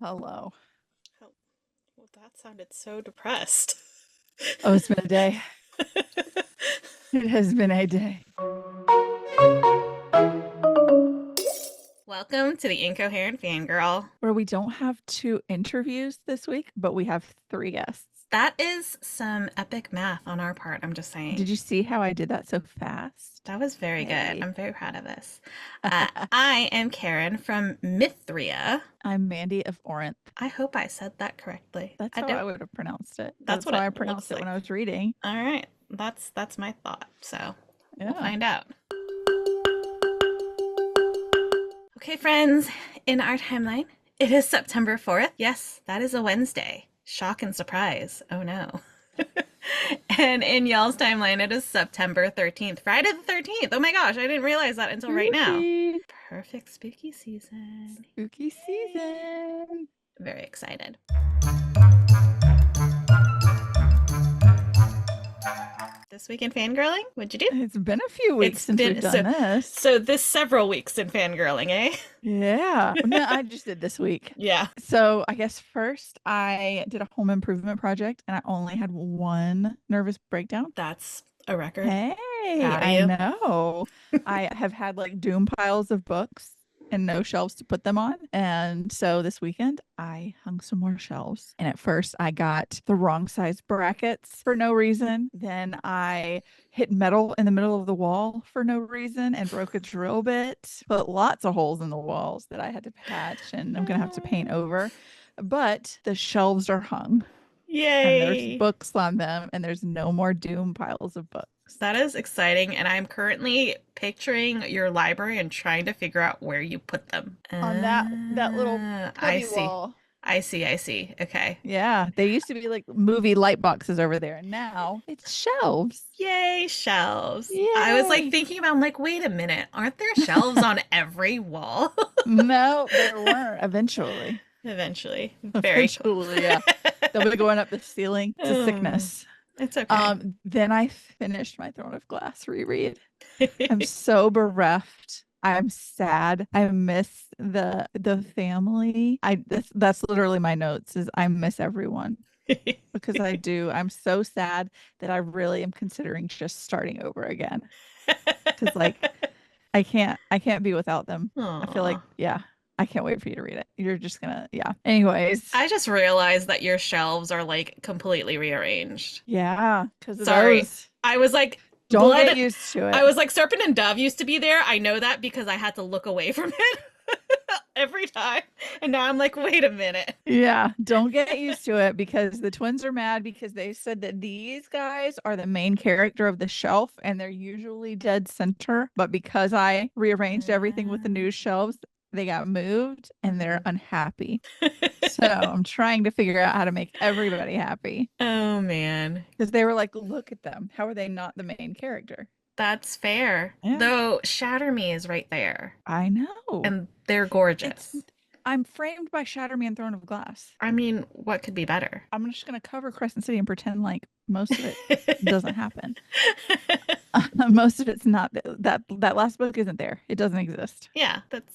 Hello. Oh, well, that sounded so depressed. Oh, it's been a day. It has been a day. Welcome to the Incoherent Fangirl. Where we don't have two interviews this week, but we have three guests. That is some epic math on our part, I'm just saying. Did you see how I did that so fast? That was very good. Hey. I'm very proud of this. I am Karin from Mithria. I'm Mandy of Orinth. I hope I said that correctly. That's I how I don't. would have pronounced it. That's That's what how it I looks pronounced it when like. I was reading. All right. That's my thought. So we'll Yeah. find out. Okay, friends, in our timeline, it is September 4th. Yes, that is a Wednesday. Shock and surprise. Oh no. And in y'all's timeline, it is September 13th. Friday the 13th. Oh my gosh, I didn't realize that until right now. Spooky. Perfect spooky season. Spooky Yay. season. Very excited. This week in fangirling, what'd you do? It's been a few weeks It's since we've been done so this. so this several weeks in fangirling, eh? Yeah. No, I just did this week. Yeah. So I guess first I did a home improvement project and I only had one nervous breakdown. That's a record. Hey, Proud of I you. know. I have had like doom piles of books and no shelves to put them on. And so this weekend I hung some more shelves. And at first I got the wrong size brackets for no reason. Then I hit metal in the middle of the wall for no reason and broke a drill bit, put lots of holes in the walls that I had to patch and I'm gonna have to paint over. But the shelves are hung and there's Yay. books on them and there's no more doom piles of books. That is exciting, and I'm currently picturing your library and trying to figure out where you put them. On that little I cubby see. wall. I see. Okay. Yeah, they used to be like movie light boxes over there, and now it's shelves. Yay, shelves. I was like Yay! thinking about, I'm like, wait a minute, aren't there shelves on every wall? No, there weren't. Eventually, Eventually. Very cool. eventually, yeah, they'll be going up the ceiling. It's a Oh, sickness. it's okay. Then I finished my Throne of Glass reread. I'm so bereft. I'm sad. I miss the family. That's literally my notes is I miss everyone because I do. I'm so sad that I really am considering just starting over again because like I can't be without them. I feel Aw. like yeah, I can't wait for you to read it. You're just gonna yeah. Anyways, I just realized that your shelves are like completely rearranged. yeah, because of Sorry. those. I was like, Don't blood. get used to I it. was like, Serpent and Dove used to be there. I know that because I had to look away from it every time. And now I'm like, wait a minute. Yeah, don't get used to it because the twins are mad because they said that these guys are the main character of the shelf and they're usually dead center. But because I rearranged everything with the new shelves, they got moved and they're Mhm. unhappy. So I'm trying to figure out how to make everybody happy Oh man. because they were like, look at them. How are they not the main character? That's fair. Yeah, Though Shatter Me is right there. I know. And they're It's gorgeous. I'm framed by Shatter Me and Throne of Glass. I mean, what could be better? I'm just gonna cover Crescent City and pretend like most of it doesn't happen. Most of it's not that last book isn't there. It doesn't exist. Yeah, that's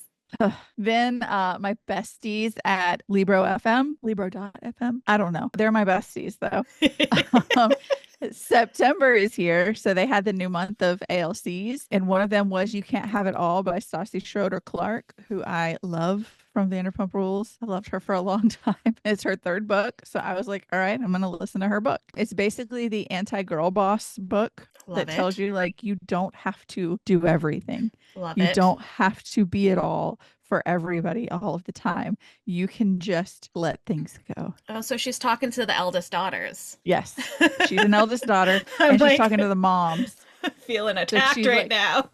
Then my besties at Libro FM, Libro.fm. I don't know. They're my besties though. Um, September is here, so they had the new month of ALCs, and one of them was "You Can't Have It All" by Stassi Schroeder Clark, who I love from Vanderpump Rules. I loved her for a long time. It's her third book, so I was like, all right, I'm gonna listen to her book. It's basically the anti-girl boss book love that tells it. you like you don't have to do everything. Love You it. don't have to be it all for everybody all of the time. You can just let things go. Oh, so she's talking to the eldest daughters. Yes, she's an eldest daughter I'm and she's like talking to the moms. feeling So attacked she's right like, now.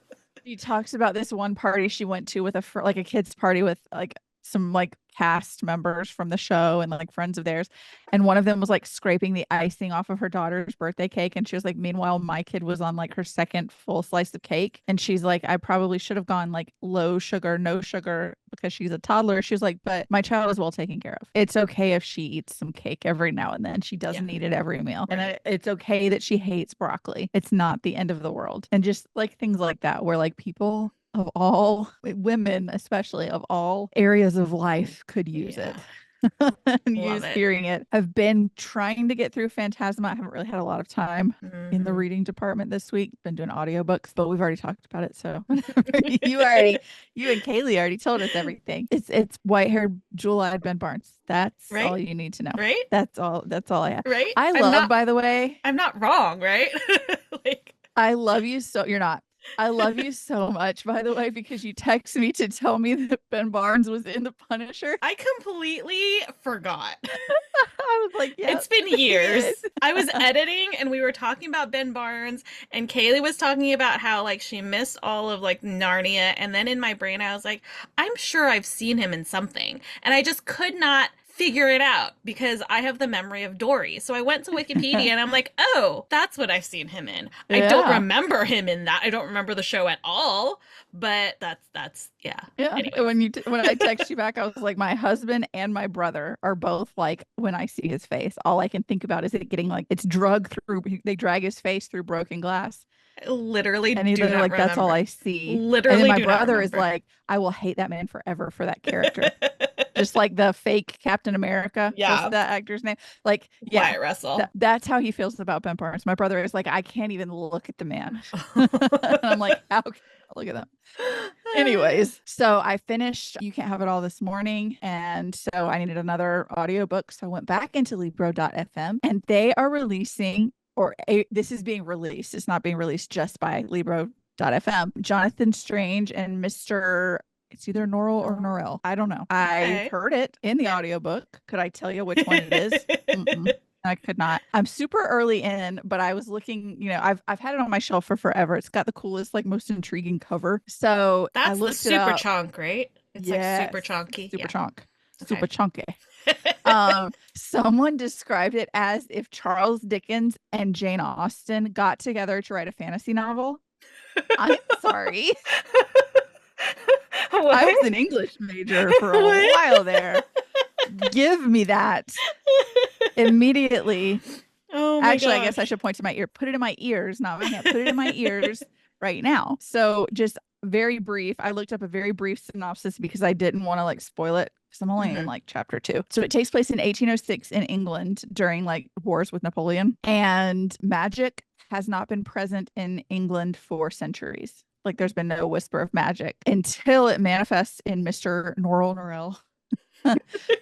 she talks about this one party she went to with like a kids party with like some like cast members from the show and like friends of theirs, and one of them was like scraping the icing off of her daughter's birthday cake, and she was like, meanwhile my kid was on like her second full slice of cake, and she's like, I probably should have gone like low sugar, no sugar, because she's a toddler. She's like, but my child is well taken care of. It's okay if she eats some cake every now and then. She Yeah, doesn't eat it every meal, and right. it's okay that she hates broccoli. It's not the end of the world. And just like things like that where like people of all women, especially of all areas of life, could use it. Yeah. and Love use it. hearing it. I've been trying to get through Phantasma. I haven't really had a lot of time in the Hmm. reading department this week. Been doing audiobooks, but we've already talked about it. So you already, you and Kaylee already told us everything. It's white-haired, jewel-eyed Ben Barnes. That's Right? all you need to know. Right? That's all I have. Right? I love, by the way, I'm not wrong, right? Like, I love you so you're not. I love you so much, by the way, because you text me to tell me that Ben Barnes was in The Punisher. I completely forgot. I was like, yep, It's been he is. years. I was editing and we were talking about Ben Barnes, and Kaylee was talking about how like she missed all of like Narnia, and then in my brain I was like, I'm sure I've seen him in something. And I just could not figure it out because I have the memory of Dory. So I went to Wikipedia and I'm like, "Oh, that's what I've seen him in." I don't Yeah. remember him in that. I don't remember the show at all, but that's yeah. Yeah. Anyways. When I text you back, I was like, my husband and my brother are both like, when I see his face, all I can think about is it getting like it's drug through. They drag his face through broken glass, I literally and do they're not like, that's all remember. I see. And then Literally my do not brother is remember. like, I will hate that man forever for that character, just like the fake Captain America. What's Yeah, that actor's name? Like, yeah, Wyatt Russell. that's how he feels about Ben Barnes. My brother is like, I can't even look at the man. And I'm like, how can I look at them? Anyways, so I finished You Can't Have It All this morning. And so I needed another audiobook. So I went back into Libro.fm and they are releasing, this is being released. It's not being released just by Libro.fm. Jonathan Strange and Mr. It's either Norrell or Oh, Norrell. I don't know. I okay. heard it in the audiobook. Could I tell you which one it is? Mm-mm. I could not. I'm super early in, but I was looking, I've had it on my shelf for forever. It's got the coolest, like most intriguing cover. So I That's the looked it super up. chunk, right? It's like super Yes, chunky. super Yeah. chunk, Okay. super chunky. Someone described it as if Charles Dickens and Jane Austen got together to write a fantasy novel. I'm sorry. I was What? an English major for a What? while there. Give me that immediately. Oh my Actually, I guess I gosh. should point to my ear. Put it in my ears, not my hand. Put it in my ears right now. So just very brief. I looked up a very brief synopsis because I didn't want to like spoil it because I'm only in Hmm. like chapter 2. So it takes place in 1806 in England during like wars with Napoleon, and magic has not been present in England for centuries. Like there's been no whisper of magic until it manifests in Mr. Norrell,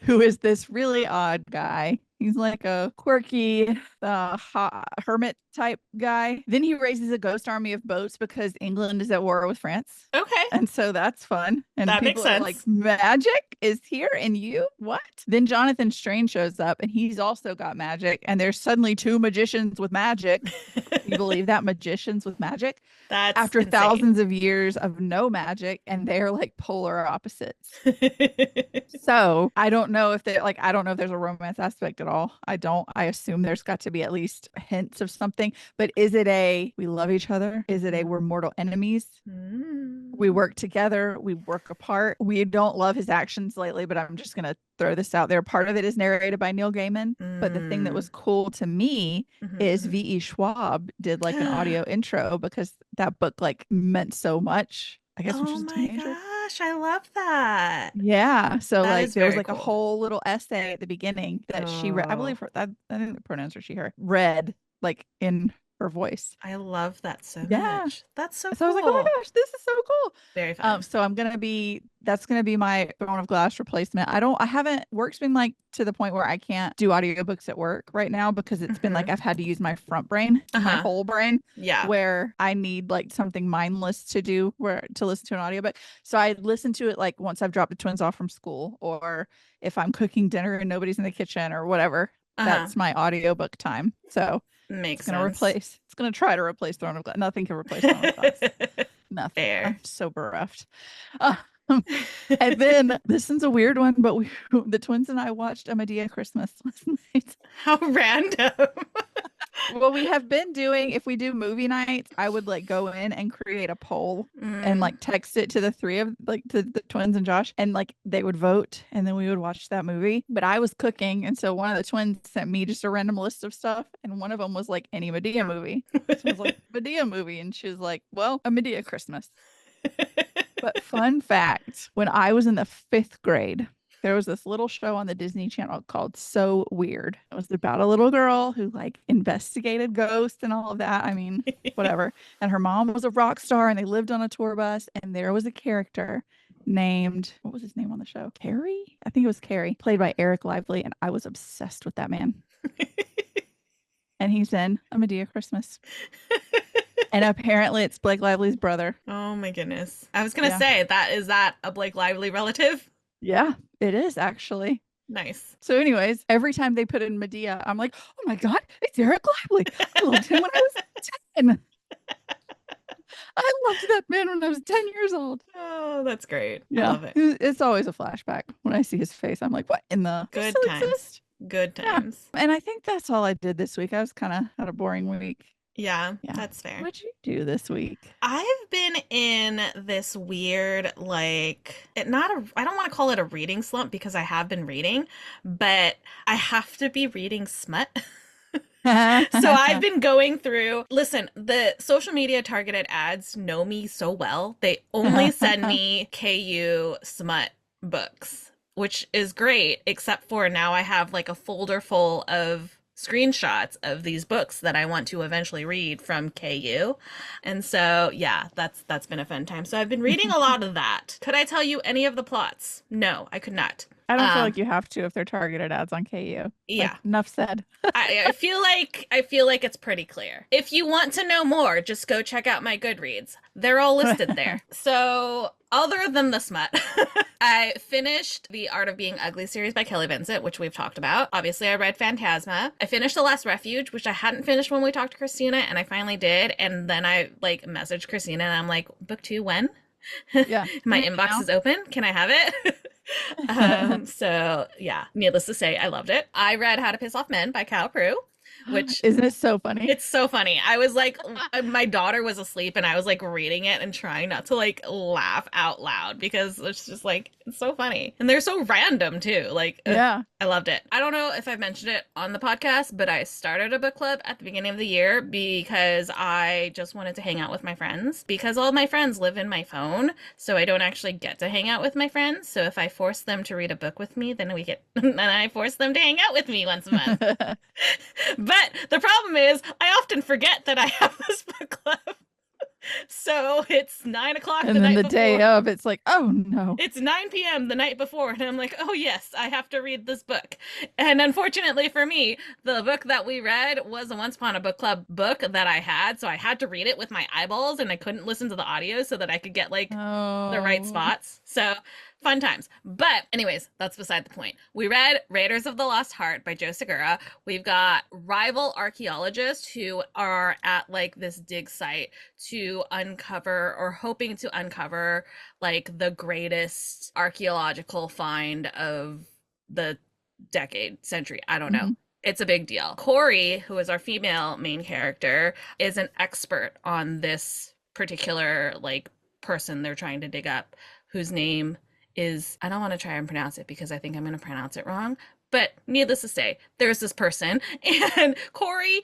who is this really odd guy. He's like a quirky hermit type guy. Then he raises a ghost army of boats because England is at war with France. Okay. And so that's fun. And That makes people are like, sense. magic is here and you? What? Then Jonathan Strange shows up and he's also got magic. And there's suddenly two magicians with magic. Can you believe that? Magicians with magic That's after insane. thousands of years of no magic, and they're like polar opposites. So I don't know if they like, I don't know if there's a romance aspect at all. I don't. I assume there's got to be at least hints of something. But is it a we love each other? Is it a we're mortal enemies? We Mm. work together, we work apart. We don't love his actions lately, but I'm just gonna throw this out there. Part of it is narrated by Neil Gaiman. But the thing that was Mm. cool to me is Mhm, V.E. Schwab did like an mhm. audio intro because that book like meant so much, I guess, when she Oh was a my teenager. gosh, I love that. Yeah. So That like is there was very like a cool. whole little essay at the beginning that she read. I Oh, believe I think the pronouns are she, her read like in her voice. I love that so Yeah. much. That's so So I was like, oh my cool. gosh, this is so cool. Very fun. So that's gonna be my Throne of Glass replacement. I haven't work's been like to the point where I can't do audiobooks at work right now because it's been like Hmm. I've had to use my front brain, my Uh-huh. whole brain, Yeah. where I need like something mindless to do where to listen to an audiobook. So I listen to it like once I've dropped the twins off from school or if I'm cooking dinner and nobody's in the kitchen or whatever. Uh-huh. That's my audiobook time. So Makes sense. it's gonna try to replace Throne of Glass. Nothing can replace Throne of Glass. Nothing. I'm Fair. so bereft. Um, and then this one's a weird one, but the twins and I watched a Medea Christmas last night. How random. Well, we have been doing, if we do movie nights, I would like go in and create a poll and Mm. like text it to the three of like to the twins and Josh, and like they would vote and then we would watch that movie. But I was cooking, and so one of the twins sent me just a random list of stuff, and one of them was like any Medea movie. So I was like, Medea movie, and she was like, well, a Medea Christmas. But fun fact, when I was in the there was this little show on the Disney Channel called So Weird. It was about a little girl who like investigated ghosts and all of that. I mean, whatever. And her mom was a rock star and they lived on a tour bus. And there was a character named, what was his name on the show? Carrie? I think it was Carrie, played by Eric Lively. And I was obsessed with that man. And he's in A Medea Christmas. And apparently it's Blake Lively's brother. Oh my goodness. I was gonna Yeah. say that a Blake Lively relative? Yeah, it is actually. Nice. So, anyways, every time they put in Medea, I'm like, oh my God, it's Eric Lively. I loved him when I was 10. I loved that man when I was 10 years old. Oh, that's great. I Yeah. love it. It's always a flashback. When I see his face, I'm like, what in the you Good still times. exist? Good Yeah. times. And I think that's all I did this week. I was kind of had a boring week. Yeah, Yeah. that's fair. What'd you do this week? I've been in this weird, like, I don't want to call it a reading slump because I have been reading, but I have to be reading smut. So I've been going through, listen, the social media targeted ads know me so well. They only send me KU smut books, which is great, except for now I have like a folder full of screenshots of these books that I want to eventually read from KU. And so, yeah, that's been a fun time. So I've been reading a lot of that. Could I tell you any of the plots? No, I could not. I don't feel like you have to if they're targeted ads on KU. Yeah. Like, enough said. I feel like it's pretty clear. If you want to know more, just go check out my Goodreads. They're all listed there. So, other than the smut, I finished the Art of Being Ugly series by Kelly Vincent, which we've talked about. Obviously, I read Phantasma. I finished The Last Refuge, which I hadn't finished when we talked to Christina, and I finally did. And then I like messaged Christina and I'm like, book 2 when? Yeah. My inbox is open. Can I have it? So yeah, needless to say, I loved it. I read How to Piss Off Men by Cal Prue, which isn't it so funny? It's so funny. I was like, my daughter was asleep and I was like reading it and trying not to like laugh out loud because it's just like, it's so funny. And they're so random too. Like, yeah, I loved it. I don't know if I've mentioned it on the podcast, but I started a book club at the beginning of the year because I just wanted to hang out with my friends because all my friends live in my phone. So I don't actually get to hang out with my friends. So if I force them to read a book with me, then then I force them to hang out with me once a month. But the problem is I often forget that I have this book club. So it's 9 o'clock and then the day of, it's like, oh no. It's 9 p.m. the night before, and I'm like, oh yes, I have to read this book. And unfortunately for me, the book that we read was a Once Upon a Book Club book that I had, so I had to read it with my eyeballs, and I couldn't listen to the audio so that I could get like the right spots. So fun times. But anyways, that's beside the point. We read Raiders of the Lost Heart by Joe Segura. We've got rival archaeologists who are at like this dig site to uncover or hoping to uncover like the greatest archaeological find of the century. I don't know. It's a big deal. Corey, who is our female main character, is an expert on this particular like person they're trying to dig up, whose name is, I don't want to try and pronounce it because I think I'm going to pronounce it wrong. But needless to say, there's this person, and Corey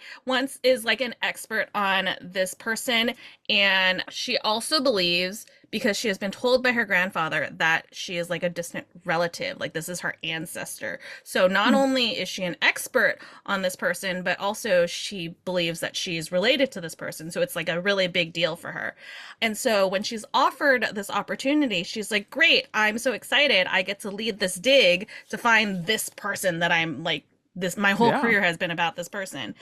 is like an expert on this person, and she also believes, because she has been told by her grandfather that she is like a distant relative, like this is her ancestor. So not only is she an expert on this person, but also she believes that she's related to this person. So it's like a really big deal for her. And so when she's offered this opportunity, she's like, great, I'm so excited. I get to lead this dig to find this person that I'm like, my whole career has been about this person.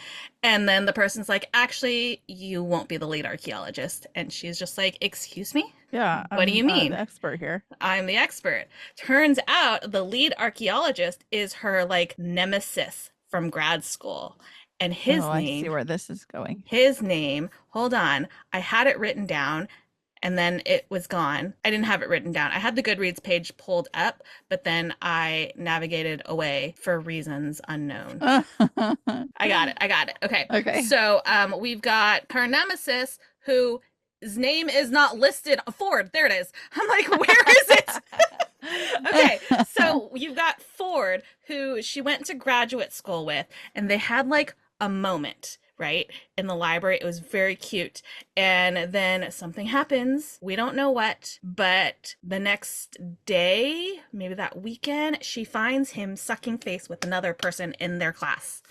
And then the person's like, actually, you won't be the lead archaeologist. And she's just like, excuse me? Yeah. What do you mean? The expert here. I'm the expert. Turns out the lead archaeologist is her like nemesis from grad school. And his name, I see where this is going. His name, hold on, I had it written down and then it was gone. I didn't have it written down. I had the Goodreads page pulled up, but then I navigated away for reasons unknown. I got it. Okay. So we've got her nemesis, whose name is not listed. Ford, there it is. I'm like, where is it? Okay, so you've got Ford, who she went to graduate school with, and they had like a moment, right? In the library. It was very cute. And then something happens. We don't know what, but the next day, maybe that weekend, she finds him sucking face with another person in their class.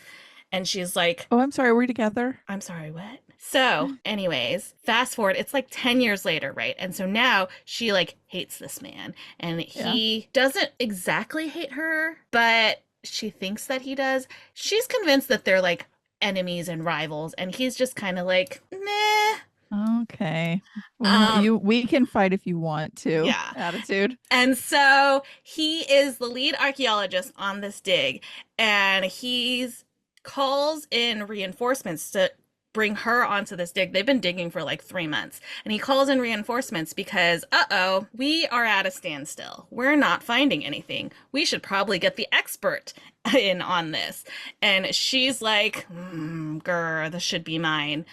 And she's like, Oh, I'm sorry. We're together. I'm sorry, what? So, anyways, fast forward, it's like 10 years later, right? And so now she like hates this man, and Yeah. he doesn't exactly hate her, but she thinks that he does. She's convinced that they're like enemies and rivals, and he's just kind of like, nah. Okay. Well, Um, we can fight if you want to. yeah. Attitude. And so he is the lead archaeologist on this dig, and he's calls in reinforcements to bring her onto this dig. They've been digging for like 3 months, and he calls in reinforcements because, uh-oh, we are at a standstill. We're not finding anything. We should probably get the expert in on this. And she's like, grr, this should be mine.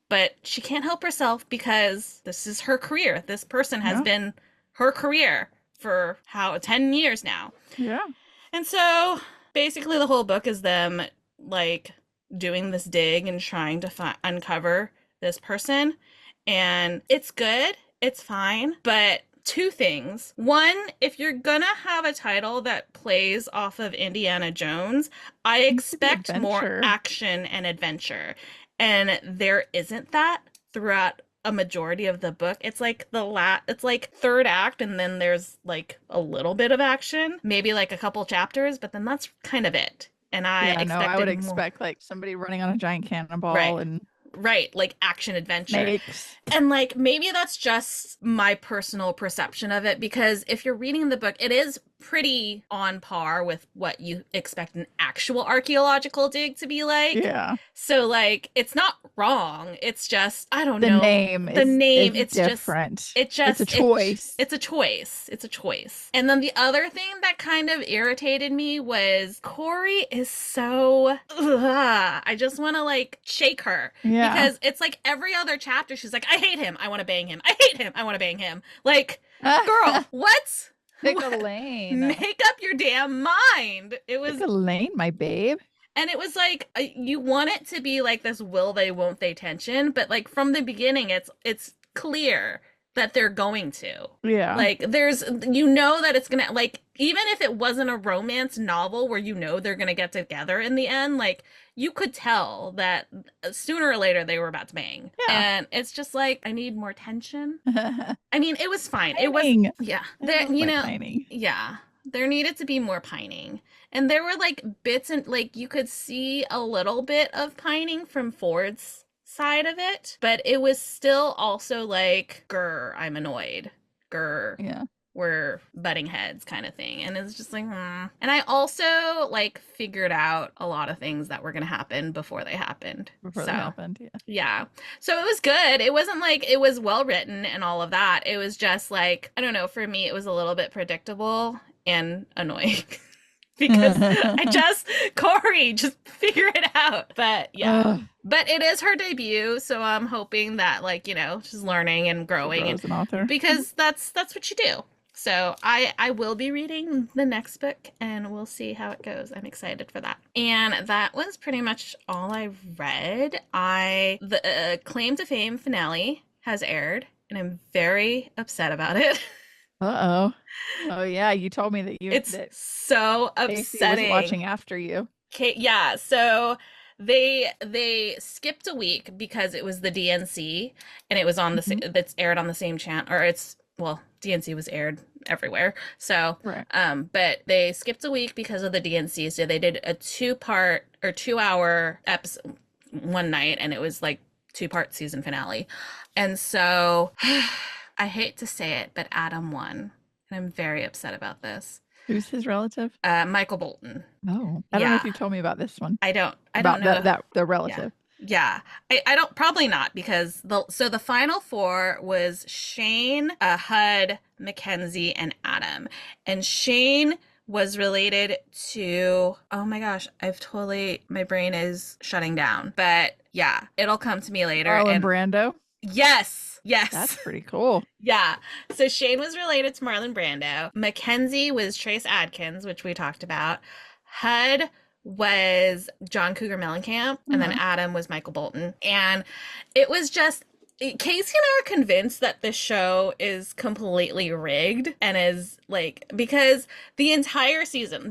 But she can't help herself because this is her career. This person has Yeah. been her career for 10 years now. Yeah. And so basically the whole book is them like doing this dig and trying to uncover this person. And it's good, it's fine, but two things. One, if you're gonna have a title that plays off of Indiana Jones, I expect more action and adventure. And there isn't that throughout a majority of the book. It's like it's like third act, and then there's like a little bit of action, maybe like a couple chapters, but then that's kind of it. And I would expect like somebody running on a giant cannonball and right, like action adventure. Snakes. And like maybe that's just my personal perception of it, because if you're reading the book, it is pretty on par with what you expect an actual archaeological dig to be like. Yeah. So like it's not wrong. It's just I don't the know. Name the name is it's different. It's a choice. It's a choice. It's a choice. And then the other thing that kind of irritated me was Corey is so I just want to like shake her. Yeah. Because it's like every other chapter she's like, I hate him. I want to bang him. I hate him. I want to bang him. Like, girl, what? Pick a lane. Make up your damn mind. It was pick a lane, my babe. And it was like you want it to be like this will they won't they tension, but like from the beginning it's clear that they're going to. Yeah. Like there's that it's gonna, like, even if it wasn't a romance novel where they're gonna get together in the end, like you could tell that sooner or later they were about to bang. Yeah. And it's just like I need more tension. I mean, it was fine. Pining. It was there, pining. Yeah. There needed to be more pining. And there were like bits and like you could see a little bit of pining from Ford's side of it, but it was still also like, grr, I'm annoyed. Grr. Yeah. We're butting heads kind of thing. And it's just like, And I also like figured out a lot of things that were going to happen before they happened. They happened, yeah. Yeah. So it was good. It wasn't like it was well written and all of that. It was just like, I don't know, for me, it was a little bit predictable and annoying. Because Corey, just figure it out. But yeah. But it is her debut, so I'm hoping that like, she's learning and growing as an author. Because that's what you do. So I will be reading the next book and we'll see how it goes. I'm excited for that. And that was pretty much all I read. The Claim to Fame finale has aired and I'm very upset about it. Uh-oh. Oh yeah, you told me that it's so upsetting. Was watching after you. Okay, yeah. So they skipped a week because it was the DNC and it was on that's aired on the same channel, or DNC was aired everywhere. So right. But they skipped a week because of the DNC. So they did a 2-part or 2-hour episode one night, and it was like 2-part season finale. And so I hate to say it, but Adam won. And I'm very upset about this. Who's his relative? Michael Bolton. Oh, I don't know if you told me about this one. I don't know the relative. Yeah. I don't, probably not, because the final 4 was Shane, Hud, Mackenzie, and Adam. And Shane was related to, oh my gosh, my brain is shutting down. But yeah, it'll come to me later. Marlon Brando? Yes. That's pretty cool. Yeah. So Shane was related to Marlon Brando. Mackenzie was Trace Adkins, which we talked about. Hud was John Cougar Mellencamp, and then Uh-huh. Adam was Michael Bolton. And it was just Casey and I are convinced that this show is completely rigged and is like because the entire season,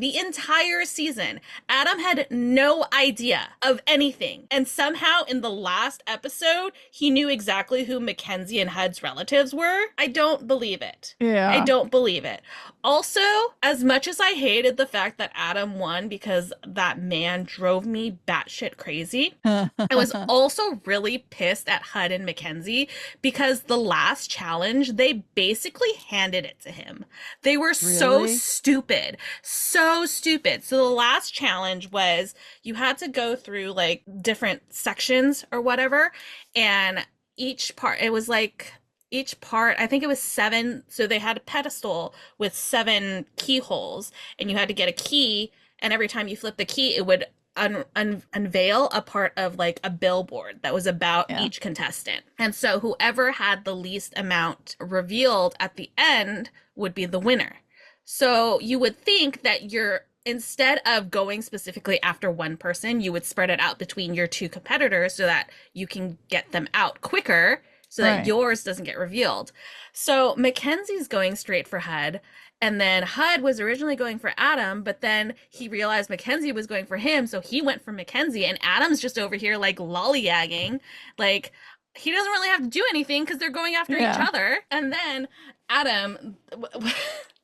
Adam had no idea of anything. And somehow in the last episode, he knew exactly who Mackenzie and Hud's relatives were. I don't believe it. I Yeah. don't believe it. Also, as much as I hated the fact that Adam won because that man drove me batshit crazy, I was also really pissed at Hud and Mackenzie because the last challenge, they basically handed it to him. They were so Really? stupid. So stupid. So the last challenge was you had to go through like different sections or whatever, and each part, it was like each part, I think it was seven. So they had a pedestal with seven keyholes, and you had to get a key. And every time you flip the key, it would unveil a part of like a billboard that was about Yeah. each contestant. And so whoever had the least amount revealed at the end would be the winner. So you would think that you're instead of going specifically after one person, you would spread it out between your two competitors so that you can get them out quicker so that Right. yours doesn't get revealed. So Mackenzie's going straight for Hud, and then Hud was originally going for Adam, but then he realized Mackenzie was going for him, so he went for Mackenzie, and Adam's just over here like lollygagging. Like, he doesn't really have to do anything because they're going after each Yeah. other. And then Adam,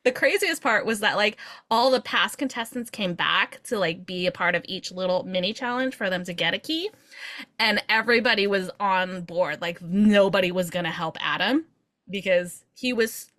the craziest part was that like all the past contestants came back to like be a part of each little mini challenge for them to get a key. And everybody was on board. Like, nobody was going to help Adam because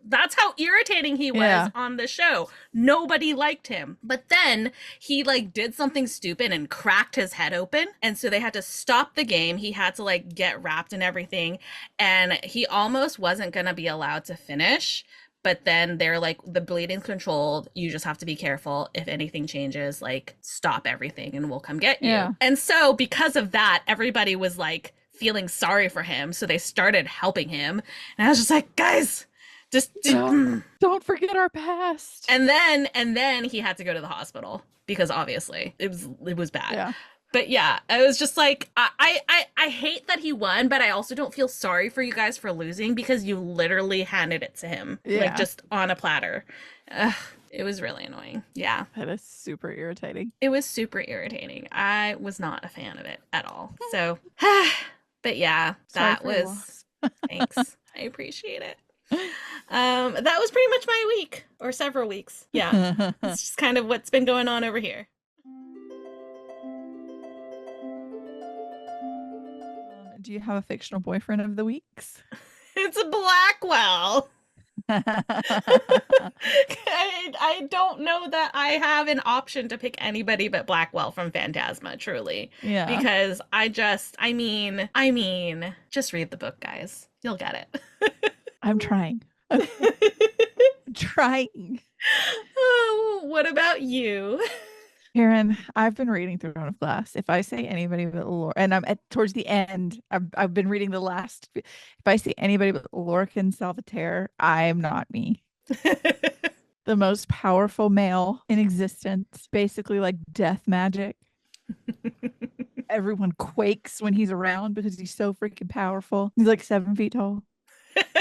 that's how irritating he was Yeah. on the show. Nobody liked him. But then he like did something stupid and cracked his head open. And so they had to stop the game. He had to like get wrapped and everything. And he almost wasn't going to be allowed to finish. But then they're like, the bleeding's controlled. You just have to be careful. If anything changes, like, stop everything and we'll come get you. Yeah. And so because of that, everybody was like feeling sorry for him. So they started helping him. And I was just like, guys, just Don't forget our past. and then he had to go to the hospital because obviously it was bad. Yeah. But yeah, I was just like, I hate that he won, but I also don't feel sorry for you guys for losing because you literally handed it to him, Yeah. like just on a platter. Ugh, it was really annoying. Yeah, That is super irritating. it was super irritating. I was not a fan of it at all. So, but yeah, Sorry that for your was. loss. Thanks. I appreciate it. That was pretty much my week or several weeks. Yeah, it's just kind of what's been going on over here. Do you have a fictional boyfriend of the weeks? It's a Blackwell. I don't know that I have an option to pick anybody but Blackwell from Phantasma, truly. Yeah. Because I mean, just read the book, guys. You'll get it. I'm trying. Trying. Oh, what about you? Karin, I've been reading Throne of Glass. If I say anybody but Laura, and I'm towards the end, I've been reading the last. If I see anybody but Lorcan Salvatore, I'm not me. The most powerful male in existence, basically like death magic. Everyone quakes when he's around because he's so freaking powerful. He's like 7 feet tall,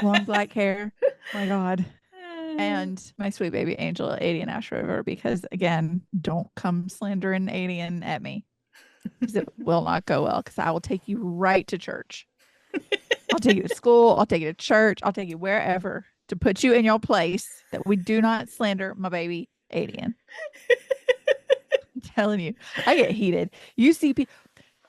long black hair. Oh my God. And my sweet baby angel, Adian Ash River, because again, don't come slandering Adian at me because it will not go well. Because I will take you right to church. I'll take you to school. I'll take you to church. I'll take you wherever to put you in your place that we do not slander my baby Adian. I'm telling you, I get heated. You see people.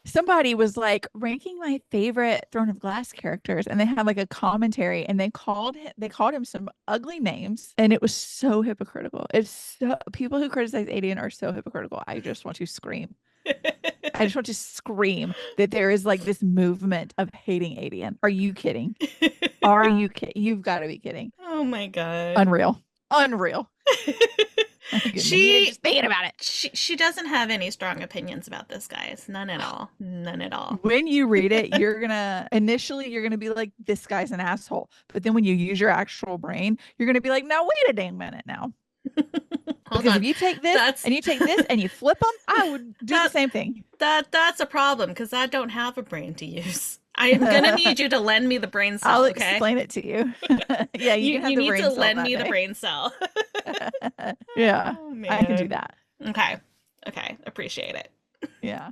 Somebody was like ranking my favorite Throne of Glass characters, and they had like a commentary, and they called him some ugly names, and it was so hypocritical. It's so people who criticize Adian are so hypocritical. I just want to scream. I just want to scream that there is like this movement of hating Adian. Are you kidding? Are you kidding? You've got to be kidding. Oh my God. Unreal. Unreal. Just thinking about it. She doesn't have any strong opinions about this, guys. None at all. None at all. When you read it, you're gonna be like, this guy's an asshole. But then when you use your actual brain, you're gonna be like, now wait a dang minute now. Hold Because on. if you take this That's and you take this and you flip them, I would do the that same thing. that's a problem because I don't have a brain to use. I am gonna need you to lend me the brain I'll cell, okay? explain it to you. Yeah, you can have You the need to brain cell lend that me the day. brain cell. Yeah, Oh I can do man. that. Okay. Okay. Appreciate it. Yeah.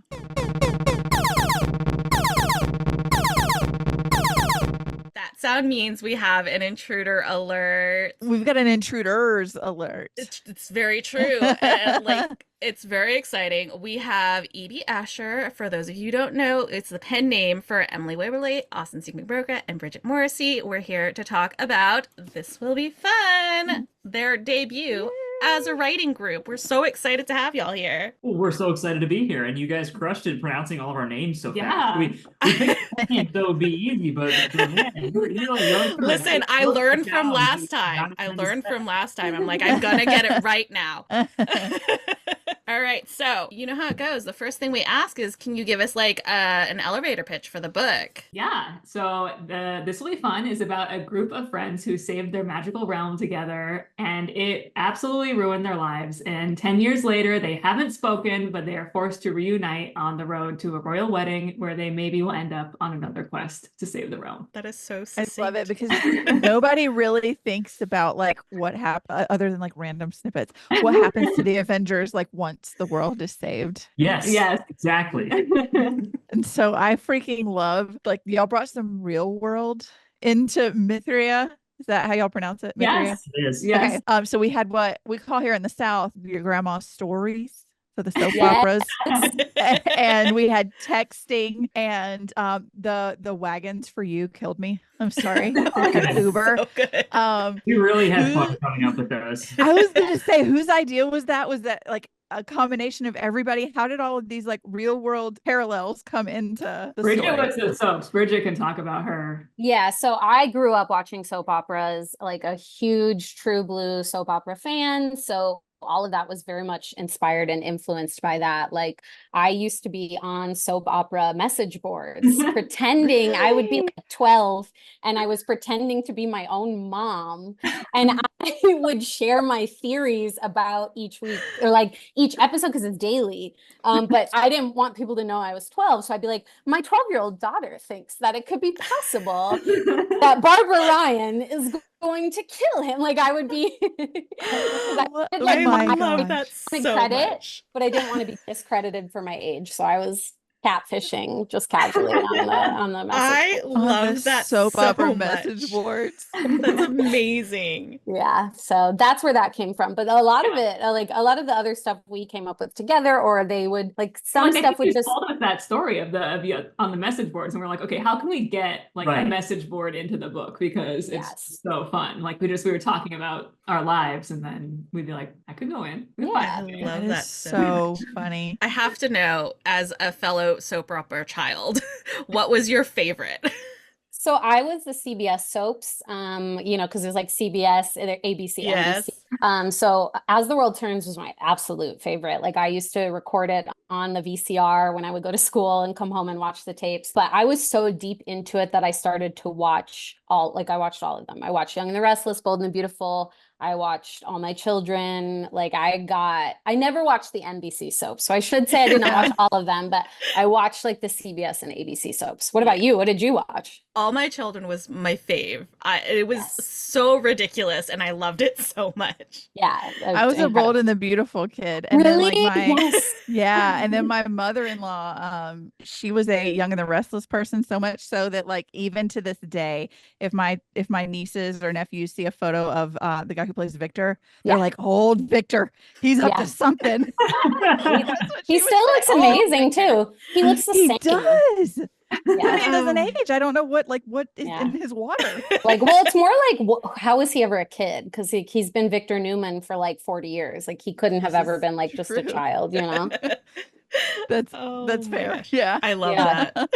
That sound means we have an intruder alert. We've got an intruders alert. It's very true. And like it's very exciting. We have Edie Asher. For those of you who don't know, it's the pen name for Emily Waverly, Austin C. McBroca, and Bridget Morrissey. We're here to talk about This Will Be Fun, their debut as a writing group. We're so excited to have y'all here. Well, we're so excited to be here, and you guys crushed it pronouncing all of our names so Yeah. fast. We picked names so it would be easy, but man, you're a young person. Listen, I Look learned down, from last not time. I trying to learned say. from last time. I'm like, I'm gonna get it right now. All right, so you know how it goes. The first thing we ask is, can you give us like an elevator pitch for the book? Yeah, so This Will Be Fun is about a group of friends who saved their magical realm together, and it absolutely ruined their lives. And 10 years later, they haven't spoken, but they are forced to reunite on the road to a royal wedding where they maybe will end up on another quest to save the realm. That is so I succinct. love it because nobody really thinks about like what happened other than like random snippets. What happens to the Avengers like once the world is saved? Yes, Yes. exactly. And so I freaking love like y'all brought some real world into Mithria. Is that how y'all pronounce it? Mithria? Yes. It is. Yes. Okay. So we had what we call here in the South your grandma's stories. So the soap Yes. operas. And we had texting and the wagons for you killed me. I'm sorry. Good. Uber. So good. We really had Who- fun coming up with those. I was gonna say whose idea was that? Was that like a combination of everybody? How did all of these like real world parallels come into the Bridget story? was the soaps. Bridget can talk about her. Yeah, so I grew up watching soap operas, like a huge True Blue soap opera fan. So all of that was very much inspired and influenced by that. Like I used to be on soap opera message boards, pretending I would be like 12 and I was pretending to be my own mom. And I would share my theories about each week or like each episode because it's daily. But I didn't want people to know I was 12. So I'd be like, my 12-year-old daughter thinks that it could be possible that Barbara Ryan is going to kill him. Like I would be I did, like, I my love that wanted so credit, much. but I didn't want to be discredited for my age. So I was catfishing just casually on the message. I board. love the that soap so opera much. message boards. That's amazing. Yeah, so that's where that came from. But a lot of it, like a lot of the other stuff we came up with together, or they would like some Like, I stuff think would you just told us that story of you on the message boards, and we're like, okay, how can we get like Right. a message board into the book because Yes. it's so fun. Like we were talking about our lives, and then we'd be like, I could go in. We'd Yeah. find it. Love That that is so so much. funny. I have to know, as a fellow soap opera child, what was your favorite? so I was the CBS soaps, because there's like CBS, ABC, Yes. NBC. So As the World Turns was my absolute favorite. Like I used to record it on the VCR when I would go to school and come home and watch the tapes. But I was so deep into it that I started to watch I watched all of them. I watched Young and the Restless, Bold and the Beautiful. I watched All My Children. Like I never watched the NBC soaps. So I should say I did not watch all of them, but I watched like the CBS and ABC soaps. What about you? What did you watch? All My Children was my fave. It was Yes. so ridiculous, and I loved it so much. Yeah. I was a incredible. Bold and the Beautiful kid. And then like Really? my Yes. yeah, and then my mother-in-law, she was a Young and the Restless person, so much so that like even to this day, if my nieces or nephews see a photo of the guy who plays Victor, they're Yeah. like, old Victor, he's up Yeah. to something. That's what He she would still say, looks "Old amazing Victor." too. He looks the He same. does. I mean, he doesn't Um, age. I don't know what is Yeah. in his water. Like, well, it's more like, how was he ever a kid? Because he's been Victor Newman for like 40 years. Like, he couldn't have This ever is been like just a true. child, you know? That's Oh that's my fair. gosh. Yeah. I love Yeah. that.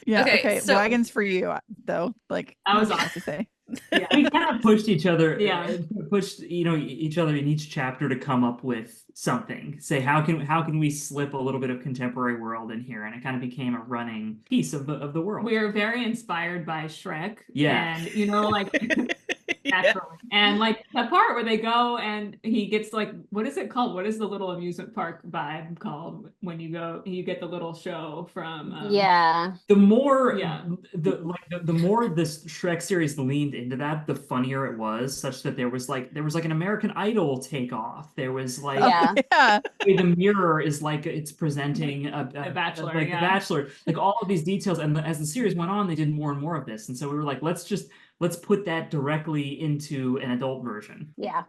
Yeah. Okay, Okay. so- Wagons for you though. Like That was what do you have to say. Yeah. We kind of pushed each other, Yeah. pushed each other in each chapter to come up with something. Say how can we slip a little bit of contemporary world in here, and it kind of became a running piece of the world. We are very inspired by Shrek. Yeah. And like Yeah. naturally. And like the part where they go and he gets like, what is it called? What is the little amusement park vibe called when you go, you get the little show from Yeah. The more Yeah. the more this Shrek series leaned into that, the funnier it was, such that there was like an American Idol takeoff. There was like Yeah. Yeah. the mirror is like it's presenting The Bachelor, like yeah. The Bachelor, like all of these details. And as the series went on, they did more and more of this. And so we were like, let's put that directly into an adult version. Yeah.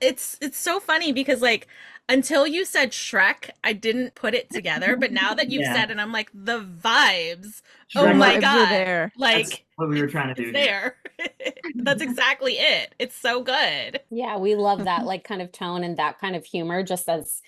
It's so funny because like until you said Shrek, I didn't put it together, but now that you've Yeah. said it, I'm like the vibes. The Oh my vibes are God. there. Like That's what we were trying to do it's here. there. That's exactly it. It's so good. Yeah, we love that like kind of tone and that kind of humor just as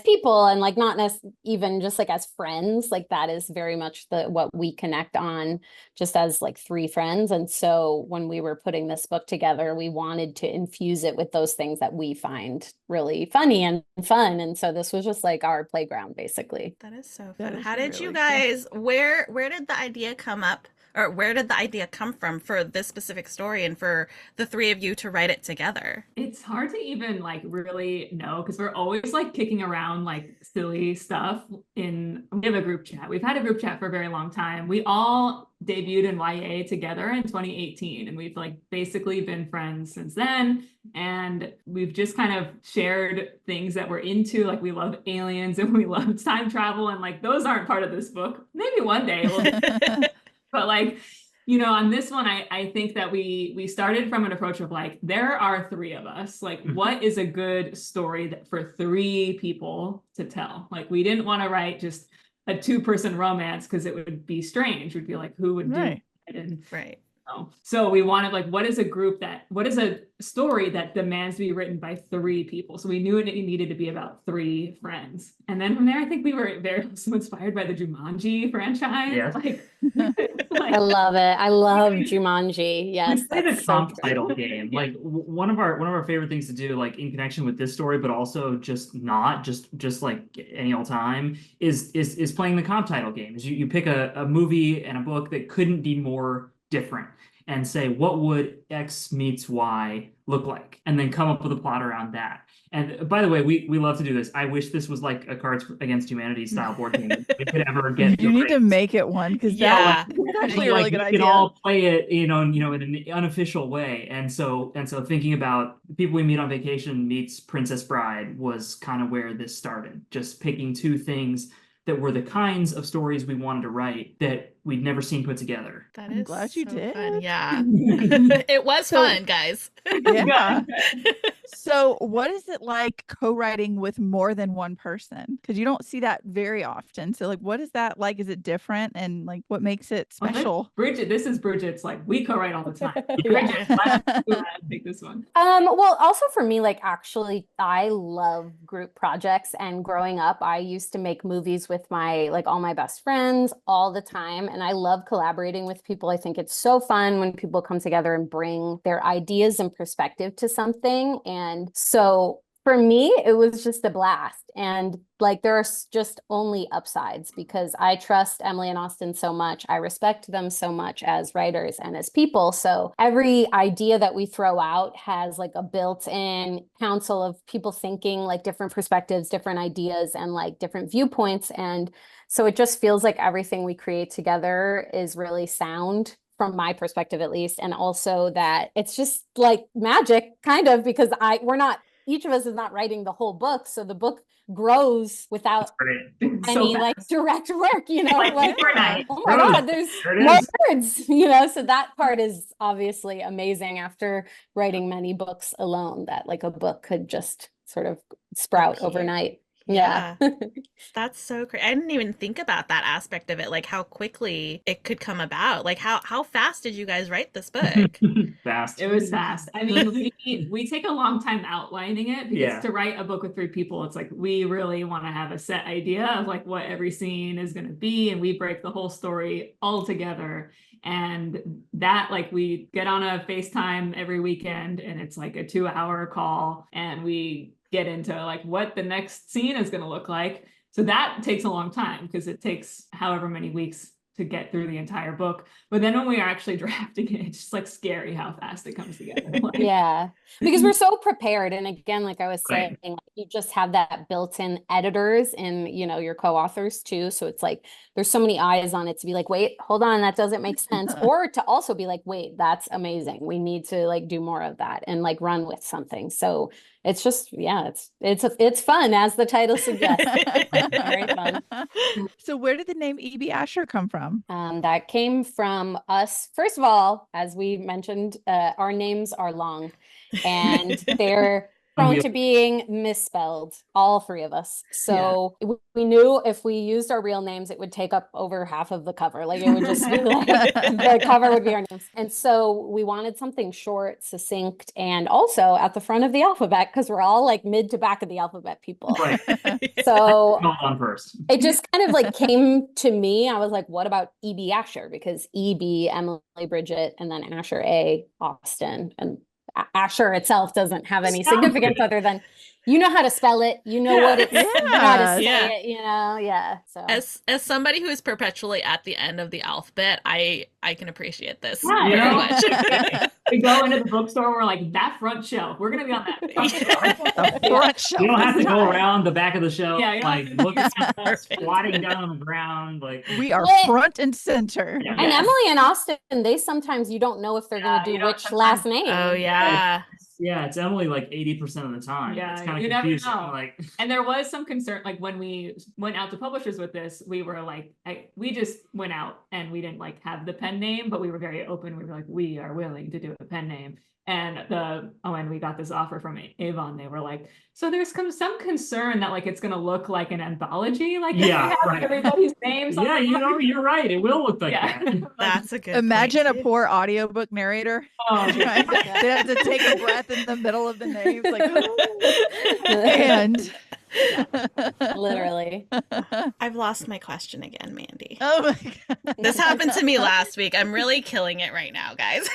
people, and like not even just like as friends. Like that is very much what we connect on just as like three friends. And so when we were putting this book together, we wanted to infuse it with those things that we find really funny and fun. And so this was just like our playground basically. That is so That fun. is How did you really cool. guys, where did the idea come up, or where did the idea come from for this specific story and for the three of you to write it together? It's hard to even like really know because we're always like kicking around like silly stuff we have a group chat. We've had a group chat for a very long time. We all debuted in YA together in 2018 and we've like basically been friends since then. And we've just kind of shared things that we're into. Like we love aliens and we love time travel. And like those aren't part of this book. Maybe one day we'll but like, you know, on this one, I think that we started from an approach of like, there are three of us. Like, what is a good story for three people to tell? Like, we didn't want to write just a two-person romance because it would be strange. We'd be like, who would do Right. it? And Right. so we wanted like, what is a story that demands to be written by three people? So we knew it needed to be about three friends. And then from there, I think we were very also inspired by the Jumanji franchise. Yeah. I love it. I love Jumanji. Yes, We play the that's so comp true. title game. Like one of our favorite things to do, like in connection with this story, but also just like any old time, is playing the comp title game. Is you pick a movie and a book that couldn't be more different and say, what would X meets Y look like? And then come up with a plot around that. And by the way, we love to do this. I wish this was like a Cards Against Humanity style board game that we could ever get. You need to make it one because Yeah. that's actually a really good we idea. can all play it, in an unofficial way. And so thinking about the people we meet on vacation meets Princess Bride was kind of where this started. Just picking two things that were the kinds of stories we wanted to write that we'd never seen put together. That I'm is glad you so did. fun. Yeah. It was So- fun, guys. Yeah. So, what is it like co-writing with more than one person? Because you don't see that very often. So, like, what is that like? Is it different? And like, what makes it Well, special? this is Bridget's like, we co-write all the time. Yeah. Bridget, take this one. Well, also for me, like actually, I love group projects. And growing up, I used to make movies with all my best friends all the time. And I love collaborating with people. I think it's so fun when people come together and bring their ideas and perspective to something. And so for me, it was just a blast. And like, there are just only upsides because I trust Emily and Austin so much. I respect them so much as writers and as people. So every idea that we throw out has like a built-in council of people thinking like different perspectives, different ideas, and like different viewpoints. And so it just feels like everything we create together is really sound from my perspective, at least. And also that it's just like magic kind of because each of us is not writing the whole book. So the book grows without any like direct work, Like overnight. oh my God, there's There it more is. words, so that part is obviously amazing after writing many books alone, that like a book could just sort of sprout Appear. overnight. Yeah. That's so great. I didn't even think about that aspect of it, like how quickly it could come about. Like how fast did you guys write this book? Fast. It was fast. I mean, we take a long time outlining it because Yeah. to write a book with three people, it's like we really want to have a set idea of like what every scene is going to be, and we break the whole story all together. And that like we get on a FaceTime every weekend, and it's like a 2-hour call, and we get into like what the next scene is going to look like. So that takes a long time because it takes however many weeks to get through the entire book. But then when we are actually drafting it, it's just like scary how fast it comes together. Like, Yeah, because we're so prepared. And again, like I was saying, Right. like, you just have that built-in editors and, your co-authors too. So it's like, there's so many eyes on it to be like, wait, hold on, that doesn't make sense. Or to also be like, wait, that's amazing. We need to like do more of that and like run with something. So it's just, yeah, it's fun, as the title suggests. Very fun. So where did the name E.B. Asher come from? That came from us. First of all, as we mentioned, our names are long and they're prone to being misspelled, all three of us. So we knew if we used our real names, it would take up over half of the cover. Like it would just be like the cover would be our names. And so we wanted something short, succinct, and also at the front of the alphabet, because we're all like mid to back of the alphabet people. Right. So Hold on first. it just kind of like came to me. I was like, what about E.B. Asher? Because E.B., Emily, Bridget, and then Asher A. Austin. And Asher itself doesn't have any significance other than you know how to spell it, you know what it's, you know how to say Yeah. it, So As somebody who is perpetually at the end of the alphabet, I can appreciate this Yeah, very know? much. we go into the bookstore, we're like, that front shelf, we're gonna be on that front shelf. The front shelf. You don't have to is go high. around the back of the shelf, Yeah, you don't like have to- looking at us, Perfect. squatting down on the ground, like We are What? front and center. Yeah. And Emily and Austin, they sometimes you don't know if they're going to do which last name. Oh yeah. yeah, it's Emily like 80% of the time. Yeah, it's kind you of never confusing. know. Like And there was some concern, like when we went out to publishers with this, we were like, we just went out and we didn't like have the pen name, but we were very open. We were like, we are willing to do a pen name. And when we got this offer from Avon, they were like, so there's some concern that like it's gonna look like an anthology, like if Yeah, we have right. everybody's names. yeah, on it. you're right. It will look like Yeah. that. Like, That's a good Imagine a point, too. poor audiobook narrator. oh, Trying to, they have to take a breath in the middle of the names, like, and Literally. I've lost my question again, Mandy. Oh my God. This happened to me last week. I'm really killing it right now, guys.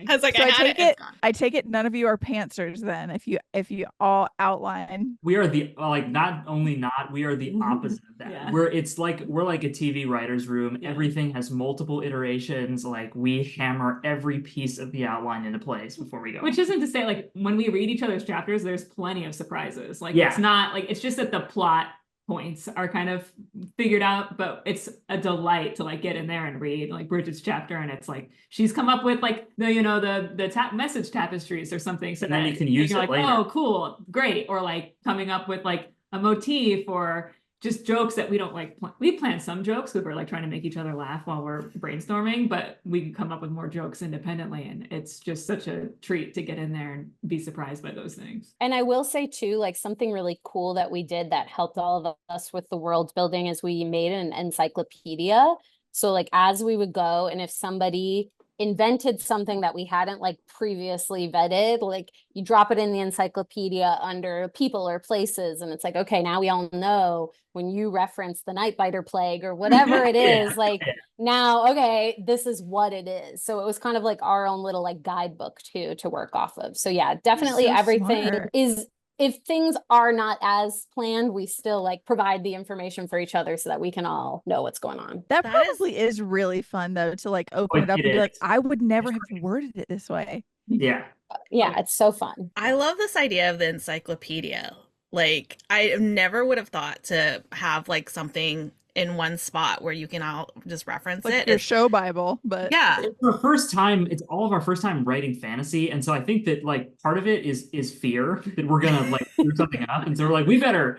I was like, So I had it. It's gone. I take it none of you are pantsers then. If you all outline. We are the not only not, we are the opposite of that. Yeah. We're like a TV writer's room. Yeah. Everything has multiple iterations. Like we hammer every piece of the outline into place before we go. Which isn't to say like when we read each other's chapters, there's plenty of surprises. Like Yeah. it's not like it's just that the plot points are kind of figured out, but it's a delight to like get in there and read like Bridget's chapter, and it's like she's come up with like the message tapestries or something, so And then that you can use you're it like, later. oh cool, great, or like coming up with like a motif or just jokes that we don't like. We plan some jokes because we're like trying to make each other laugh while we're brainstorming, but we can come up with more jokes independently, and it's just such a treat to get in there and be surprised by those things. And I will say too, like something really cool that we did that helped all of us with the world building is we made an encyclopedia. So like as we would go, and if somebody invented something that we hadn't like previously vetted, like you drop it in the encyclopedia under people or places, and it's like, okay, now we all know when you reference the Nightbiter plague or whatever it is, like now, okay, this is what it is. So it was kind of like our own little like guidebook too to work off of. So yeah, definitely so everything smart. is, if things are not as planned, we still like provide the information for each other so that we can all know what's going on. That That is- probably is really fun though, to like open it up It and be like, is. I would never have worded it this way. Yeah. Yeah, it's so fun. I love this idea of the encyclopedia. Like, I never would have thought to have like something in one spot where you can all just reference Like it. your It's- show Bible, but yeah. It's all of our first time writing fantasy, and so I think that like part of it is fear that we're gonna like screw something up, and so we're like, we better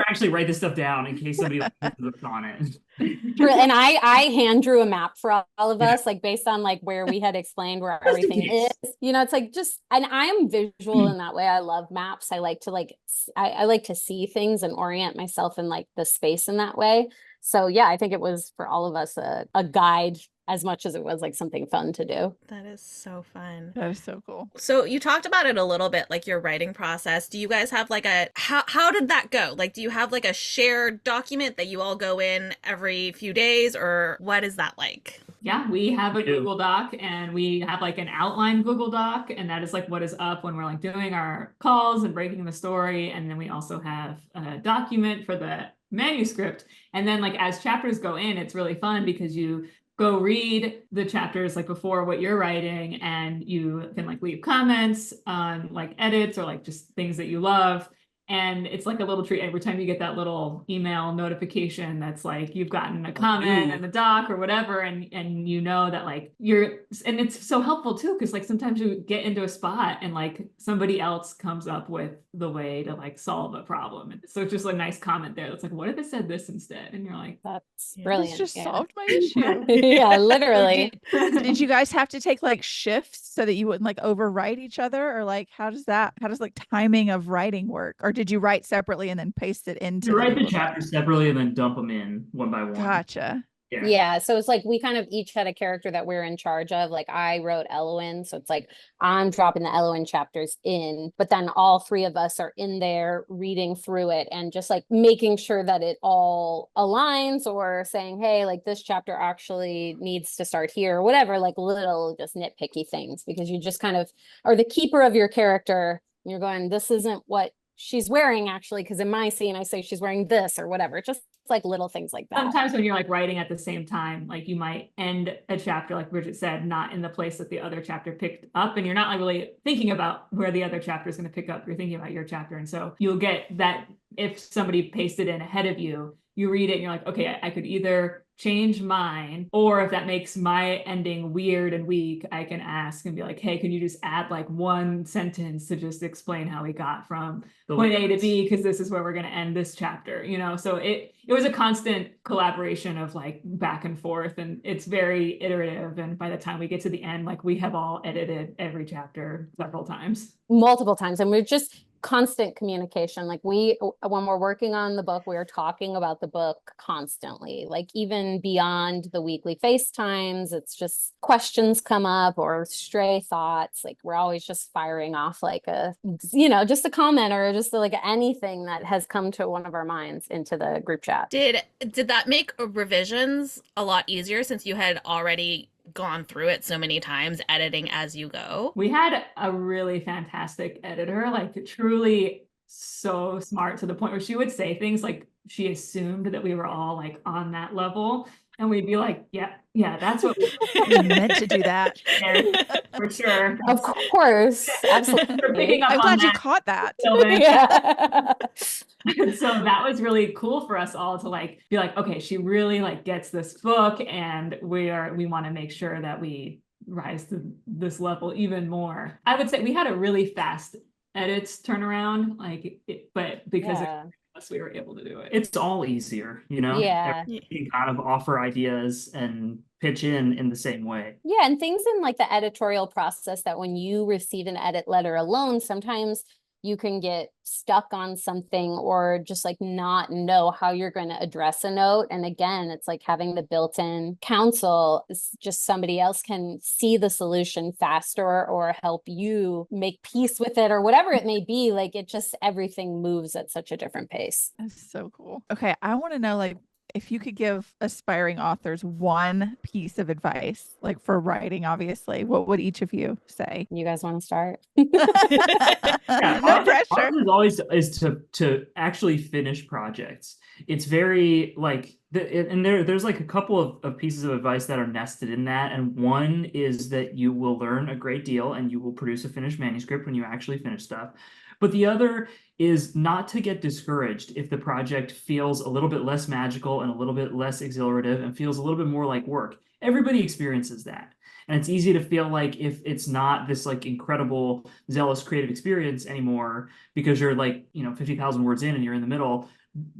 actually write this stuff down in case somebody like, looks on it. And I hand drew a map for all of us, like based on like where we had explained where everything is. It's like just, and I'm visual in that way. I love maps. I like to like, I like to see things and orient myself in like the space in that way. So yeah, I think it was for all of us a guide as much as it was like something fun to do. That is so fun. that is so cool. So you talked about it a little bit, like your writing process. Do you guys have like how did that go? Like, do you have like a shared document that you all go in every few days, or what is that like? Yeah, we have a We do. Google Doc, and we have like an outline Google Doc, and that is like what is up when we're like doing our calls and breaking the story. And then we also have a document for the manuscript. And then like as chapters go in, it's really fun because you go read the chapters like before what you're writing, and you can like leave comments on like edits or like just things that you love. And it's like a little treat every time you get that little email notification that's like you've gotten a comment in the doc or whatever, and you know that like and it's so helpful too, because like sometimes you get into a spot and like somebody else comes up with the way to like solve a problem. And so it's just a nice comment there that's like, what if it said this instead? And you're like, That's This brilliant. just yeah. solved my issue. Yeah, literally. Did you guys have to take like shifts so that you wouldn't like overwrite each other, or like how does like timing of writing work, or did you write separately and then paste it into You write the Google Doc? chapters separately and then dump them in one by one. Gotcha. Yeah, so it's like we kind of each had a character that we're in charge of. Like I wrote Elwyn, so it's like I'm dropping the Elwyn chapters in, but then all three of us are in there reading through it and just like making sure that it all aligns, or saying, hey, like this chapter actually needs to start here, or whatever, like little just nitpicky things, because you just kind of are the keeper of your character. And you're going, this isn't what she's wearing actually, because in my scene I say she's wearing this or whatever. Just like little things like that. sometimes when you're like writing at the same time, like you might end a chapter, like Bridget said, not in the place that the other chapter picked up, and you're not like really thinking about where the other chapter is going to pick up. You're thinking about your chapter, and so you'll get that if somebody pasted in ahead of you, you read it and you're like, okay, I could either change mine, or if that makes my ending weird and weak, I can ask and be like, hey, can you just add like one sentence to just explain how we got from point A to B, because this is where we're going to end this chapter, you know? So it was a constant collaboration of like back and forth, and it's very iterative. And by the time we get to the end, like we have all edited every chapter several times. Multiple times, and we're just constant communication. Like when we're working on the book, we're talking about the book constantly, like even beyond the weekly FaceTimes. It's just questions come up or stray thoughts. Like we're always just firing off like just a comment or just like anything that has come to one of our minds into the group chat. Did that make revisions a lot easier, since you had already gone through it so many times, editing as you go? We had a really fantastic editor, like truly so smart, to the point where she would say things like she assumed that we were all like on that level, and we'd be like, yeah, that's what We meant to do that. for sure. Of course, absolutely. We're picking up I'm on glad you that. caught that. Yeah. So that was really cool for us all to like be like, okay, she really like gets this book, and we want to make sure that we rise to this level even more. I would say we had a really fast edits turnaround, but because of us, we were able to do it. It's all easier, you know? Yeah. You can kind of offer ideas and pitch in the same way. Yeah, and things in like the editorial process that when you receive an edit letter alone, sometimes you can get stuck on something or just like not know how you're going to address a note. And again, it's like having the built-in counsel. It's just somebody else can see the solution faster or help you make peace with it or whatever it may be. Like it just, everything moves at such a different pace. That's so cool. Okay, I want to know, like, if you could give aspiring authors one piece of advice, like for writing, obviously, what would each of you say? You guys want to start? Yeah, No pressure. ours is always is to actually finish projects. It's very like there's like a couple of pieces of advice that are nested in that, and one is that you will learn a great deal and you will produce a finished manuscript when you actually finish stuff. But the other is not to get discouraged if the project feels a little bit less magical and a little bit less exhilarative and feels a little bit more like work. Everybody experiences that. And it's easy to feel like if it's not this like incredible, zealous creative experience anymore, because you're like, 50,000 words in and you're in the middle,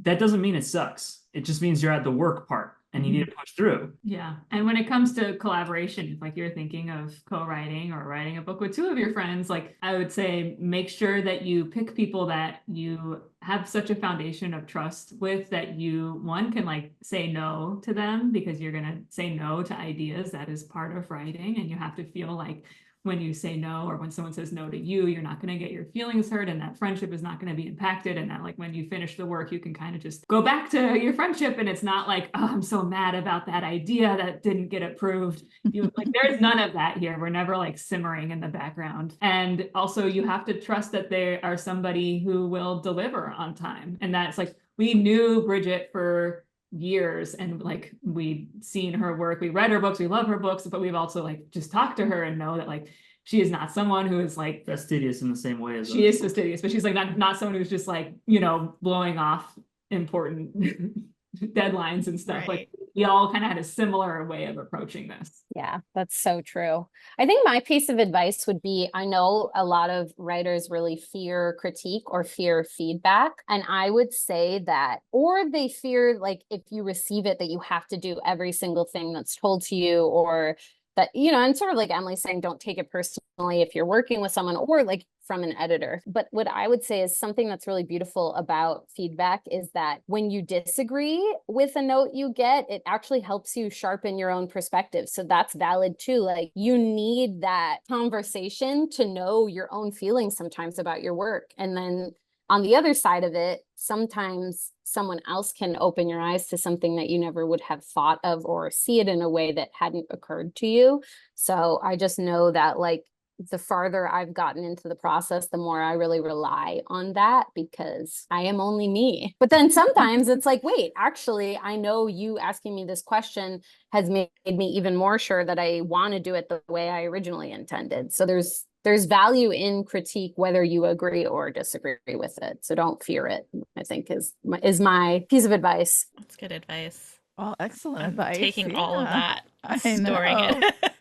that doesn't mean it sucks. It just means you're at the work part and you need to push through. Yeah. And when it comes to collaboration, if like you're thinking of co-writing or writing a book with two of your friends, like I would say, make sure that you pick people that you have such a foundation of trust with that you, one, can like say no to them, because you're going to say no to ideas. That is part of writing. And you have to feel like when you say no, or when someone says no to you, you're not going to get your feelings hurt, and that friendship is not going to be impacted. And that like when you finish the work, you can kind of just go back to your friendship, and it's not like, oh, I'm so mad about that idea that didn't get approved. You like, there's none of that here. We're never like simmering in the background. And also you have to trust that they are somebody who will deliver on time. And that's like, we knew Bridget for years, and like we'd seen her work, we read her books, we love her books, but we've also like just talked to her and know that like she is not someone who is like fastidious in the same way as she is fastidious, but she's like not someone who's just like, you know, blowing off important deadlines and stuff. Right. Like we all kind of had a similar way of approaching this. Yeah, that's so true. I think my piece of advice would be, I know a lot of writers really fear critique or fear feedback. And I would say that, or they fear like if you receive it, that you have to do every single thing that's told to you, or that, you know, and sort of like Emily's saying, don't take it personally if you're working with someone or like from an editor. But what I would say is something that's really beautiful about feedback is that when you disagree with a note you get, it actually helps you sharpen your own perspective. So that's valid too. Like you need that conversation to know your own feelings sometimes about your work. And then on the other side of it, sometimes someone else can open your eyes to something that you never would have thought of, or see it in a way that hadn't occurred to you. So I just know that like the farther I've gotten into the process, the more I really rely on that, because I am only me. But then sometimes it's like, wait, actually, I know you asking me this question has made me even more sure that I want to do it the way I originally intended. So there's value in critique, whether you agree or disagree with it. So don't fear it, I think is my piece of advice. That's good advice. Well, excellent I'm advice. taking all of that, I storing know. it.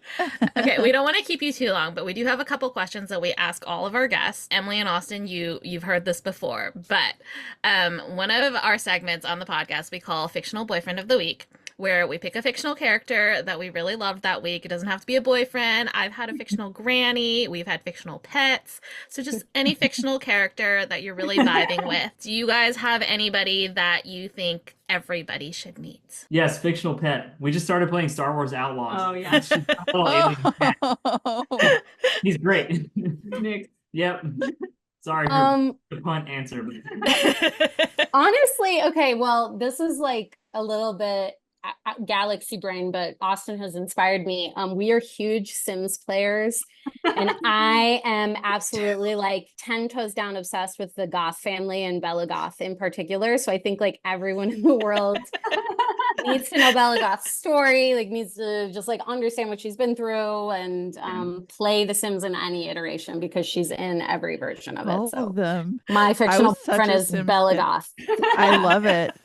Okay, we don't want to keep you too long, but we do have a couple questions that we ask all of our guests. Emily and Austin, you've heard this before, but one of our segments on the podcast we call Fictional Boyfriend of the Week, where we pick a fictional character that we really loved that week. It doesn't have to be a boyfriend. I've had a fictional granny. We've had fictional pets. So just any fictional character that you're really vibing with. Do you guys have anybody that you think everybody should meet? Yes, fictional pet. We just started playing Star Wars Outlaws. Oh yeah. Little alien cat. Oh. He's great. Nick. Yep. Sorry for the punt answer. Honestly, okay, well, this is like a little bit galaxy brain, but Austin has inspired me. We are huge Sims players, and I am absolutely like 10 toes down obsessed with the Goth family and Bella Goth in particular. So I think like everyone in the world needs to know Bella Goth's story, like needs to just like understand what she's been through, and play The Sims in any iteration because she's in every version of it. All So of them. my fictional was such friend a is Sims Bella kid. Goth. I love it.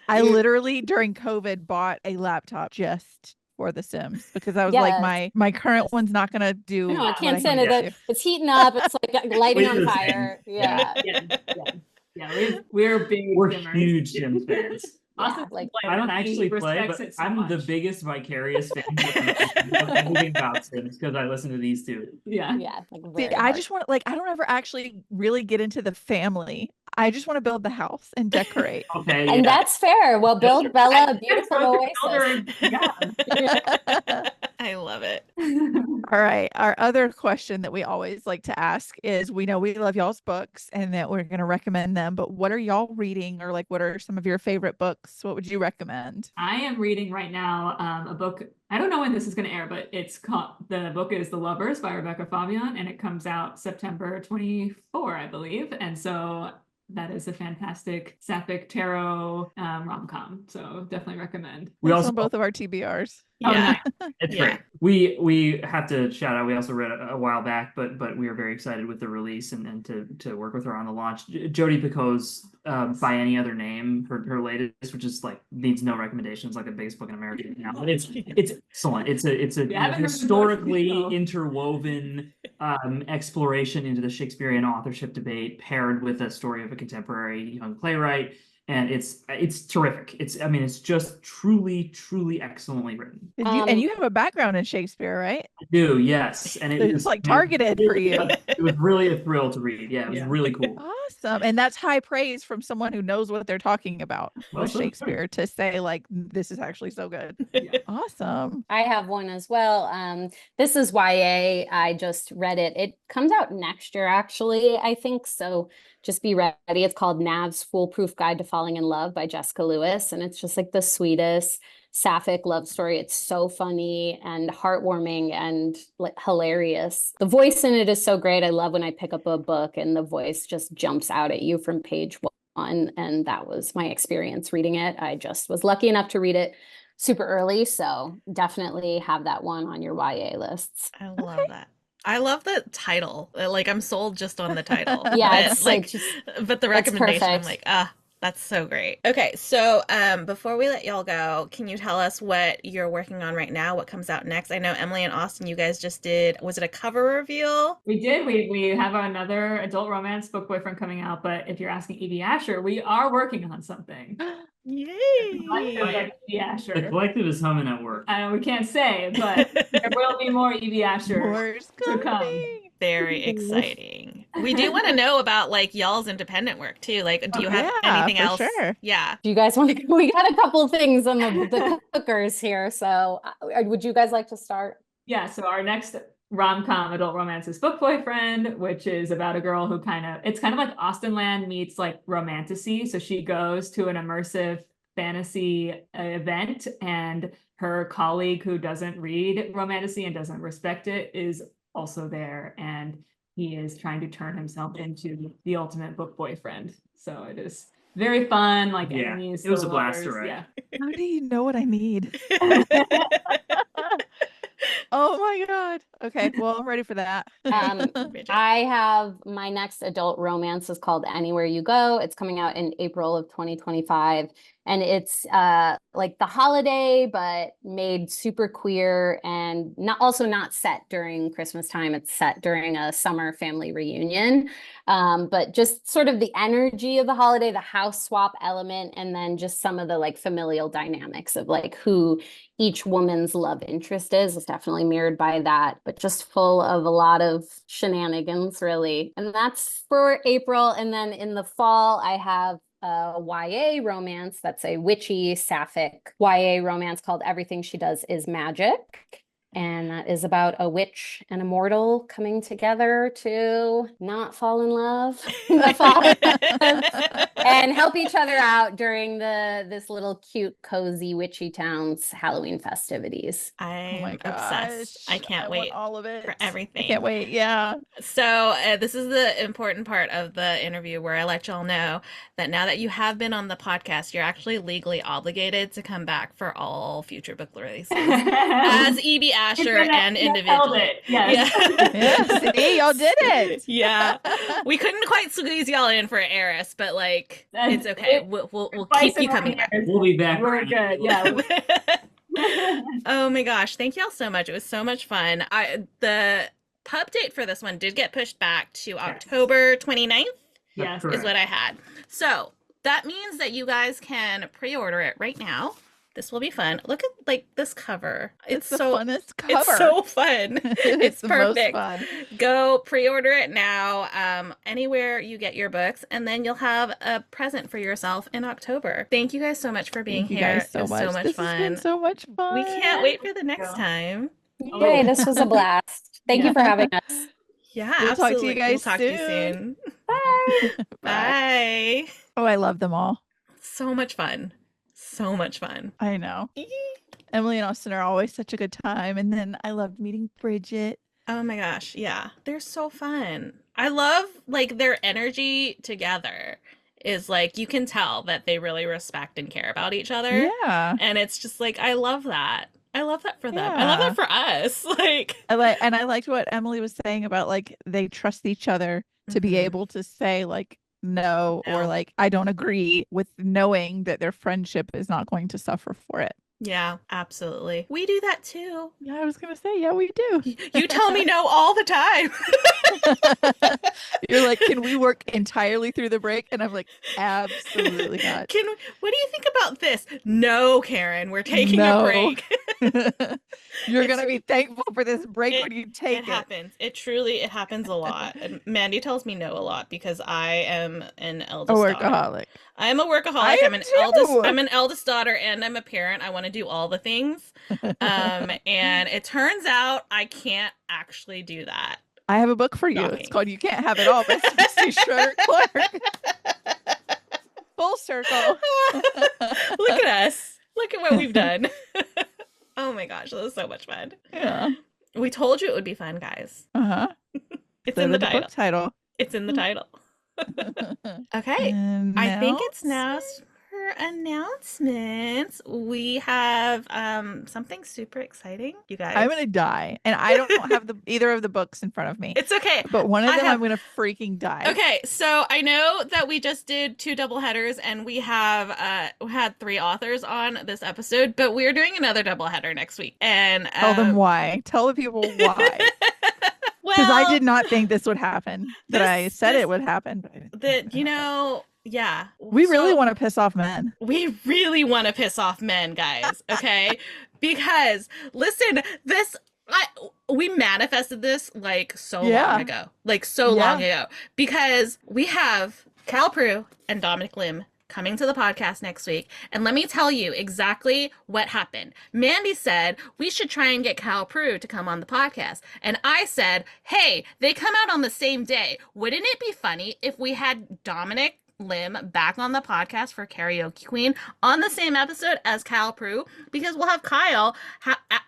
I literally during COVID bought a laptop just for The Sims because I was like, Yes. my current one's not gonna do. No, I what can't I stand need it. it to. It's heating up. It's like lighting We do on the same. fire. Yeah. We're big We're Simmers. huge Sims fans. Austin, like, I don't he actually play, respects but it so I'm the much. biggest vicarious fan of everything about Sims because I listen to these two. Yeah. Yeah. Like See, very I hard. just want like I don't ever actually really get into the family. I just want to build the house and decorate. Okay, And yeah. that's fair. Well, build Bella a beautiful oasis. I love it. All right. Our other question that we always like to ask is we know we love y'all's books and that we're going to recommend them, but what are y'all reading, or like what are some of your favorite books? What would you recommend? I am reading right now a book. I don't know when this is going to air, but the book is The Lovers by Rebecca Fabian, and it comes out September 24, I believe. And so that is a fantastic sapphic tarot rom-com. So definitely recommend. We That's also on both of our TBRs. Oh, Yeah. nice. It's Yeah. great. We have to shout out. We also read a while back, but we are very excited with the release and to work with her on the launch. Jodi Picoult's By Any Other Name, her latest, which is like needs no recommendations, like the biggest book in America right now. But it's excellent. It's a Yeah, I haven't read the book, historically so- interwoven exploration into the Shakespearean authorship debate, paired with a story of a contemporary young playwright. And it's terrific. It's just truly excellently written. And you have a background in Shakespeare, right? I do, yes. And It's was like targeted for you. It was really a thrill to read. Yeah, it was really cool. Awesome. And that's high praise from someone who knows what they're talking about with Awesome. Shakespeare to say like this is actually so good. Awesome. I have one as well. This is YA. I just read it. It comes out next year, actually, I think. So just be ready. It's called Nav's Foolproof Guide to Falling in Love by Jessica Lewis. And it's just like the sweetest sapphic love story. It's so funny and heartwarming and like hilarious. The voice in it is so great. I love when I pick up a book and the voice just jumps out at you from page and that was my experience reading it. I just was lucky enough to read it super early, so definitely have that one on your YA lists. I love that. I love the title. Like I'm sold just on the title. Yeah, But it's like, just but the it's recommendation, I'm perfect. like, ah, that's so great. Okay, so before we let y'all go, can you tell us what you're working on right now? What comes out next? I know Emily and Austin, you guys just did, was it a cover reveal? We did. We have another adult romance book boyfriend coming out, but if you're asking Evie Asher, we are working on something. Yay! Evie The Asher. collective is humming at work. We can't say, but there will be more Evie Asher More's to come. coming. Very exciting. We do want to know about like y'all's independent work too. Like, do you have Yeah, anything for else? sure. Yeah. Do you guys want to? We got a couple things on the cookers here, so would you guys like to start? Yeah, so our next rom-com adult romance is Book Boyfriend, which is about a girl who it's kind of like Austenland meets like romantasy. So she goes to an immersive fantasy event, and her colleague who doesn't read romantasy and doesn't respect it is also there, and he is trying to turn himself into the ultimate book boyfriend. So it is very fun, like Yeah, enemies it was to a blast to lovers. write. How do you know what I need? Oh my God. Okay, well, I'm ready for that. Bridget. I have my next adult romance is called Anywhere You Go. It's coming out in April of 2025. And it's like the holiday, but made super queer and not set during Christmas time. It's set during a summer family reunion. But just sort of the energy of the holiday, the house swap element, and then just some of the like familial dynamics of like who each woman's love interest is definitely mirrored by that, but just full of a lot of shenanigans, really. And that's for April. And then in the fall, I have a YA romance that's a witchy sapphic YA romance called Everything She Does Is Magic. And that is about a witch and a mortal coming together to not fall in love, and help each other out during this little cute, cozy witchy town's Halloween festivities. Oh my I'm obsessed. I gosh. can't I wait want all of it. for I everything. can't wait. Yeah. So, this is the important part of the interview where I let y'all know that now that you have been on the podcast, you're actually legally obligated to come back for all future book releases as E.B. Asher and individually. Yes. Yeah. See, y'all did it. Yeah. We couldn't quite squeeze y'all in for Eris, but like, it's okay. We'll keep you coming back. We'll be back. We're good. Yeah. Oh my gosh, thank y'all so much. It was so much fun. The pub date for this one did get pushed back to October 29th. Yes. Correct. Is what I had. So that means that you guys can pre-order it right now. This will be fun. Look at like this cover. It's the funnest cover. It's so fun. It's the most perfect. fun. Go pre-order it now, anywhere you get your books, and then you'll have a present for yourself in October. Thank you guys so much for being Thank you here. guys so It was much. so much This fun. has been so much fun. We can't wait for the next time. Yay, this was a blast. Thank you for having us. Yeah, We'll talk to you absolutely. guys We'll talk to you soon. soon. Bye. Bye. Oh, I love them all. So much fun. So much fun. I know. Emily and Austin are always such a good time. And then I loved meeting Bridget. Oh my gosh, yeah. They're so fun. I love like their energy together is like you can tell that they really respect and care about each other. Yeah. And it's just like I love that. I love that for them. I love that for us. Like I liked what Emily was saying about like they trust each other to be able to say like no or No. like I don't agree, with knowing that their friendship is not going to suffer for it. Yeah, absolutely. We do that too. Yeah, I was gonna say, yeah, we do. You tell me no all the time. You're like, can we work entirely through the break? And I'm like, absolutely not. What do you think about this? No, Karin, we're taking a No. break. You're gonna be thankful for this break when you take It happens. It happens a lot. And Mandy tells me no a lot because I am an A eldest daughter. workaholic. I'm a workaholic. I am I'm an too. eldest daughter and I'm a parent. I want to do all the things. And it turns out I can't actually do that. I have a book for you. Shocking. It's called You Can't Have It All by Stacy Schroeder Clark. Full circle. Look at us. Look at what we've done. Oh my gosh, that was so much fun. Yeah. We told you it would be fun, guys. Uh-huh. It's So in the did title. book title. It's in the title. Okay. And I think it's now announcements? for announcements. We have something super exciting, you guys. I'm gonna die, and I don't have either of the books in front of me. It's okay. But one of I them, have I'm gonna freaking die. Okay, so I know that we just did 2 double headers and we have had 3 authors on this episode, but we're doing another double header next week. And Tell them why. Tell the people why. Because I did not think this would happen. That I said it would happen, but I didn't think it would happen. Yeah. We really want to piss off men. We really want to piss off men, guys, okay? Because listen, we manifested this like so long ago. Like so long ago. Because we have Cal Prue and Dominic Lim coming to the podcast next week. And let me tell you exactly what happened. Mandy said we should try and get Cal Prue to come on the podcast. And I said, hey, they come out on the same day. Wouldn't it be funny if we had Dominic Lim back on the podcast for Karaoke Queen on the same episode as Cal Prue? Because we'll have Kyle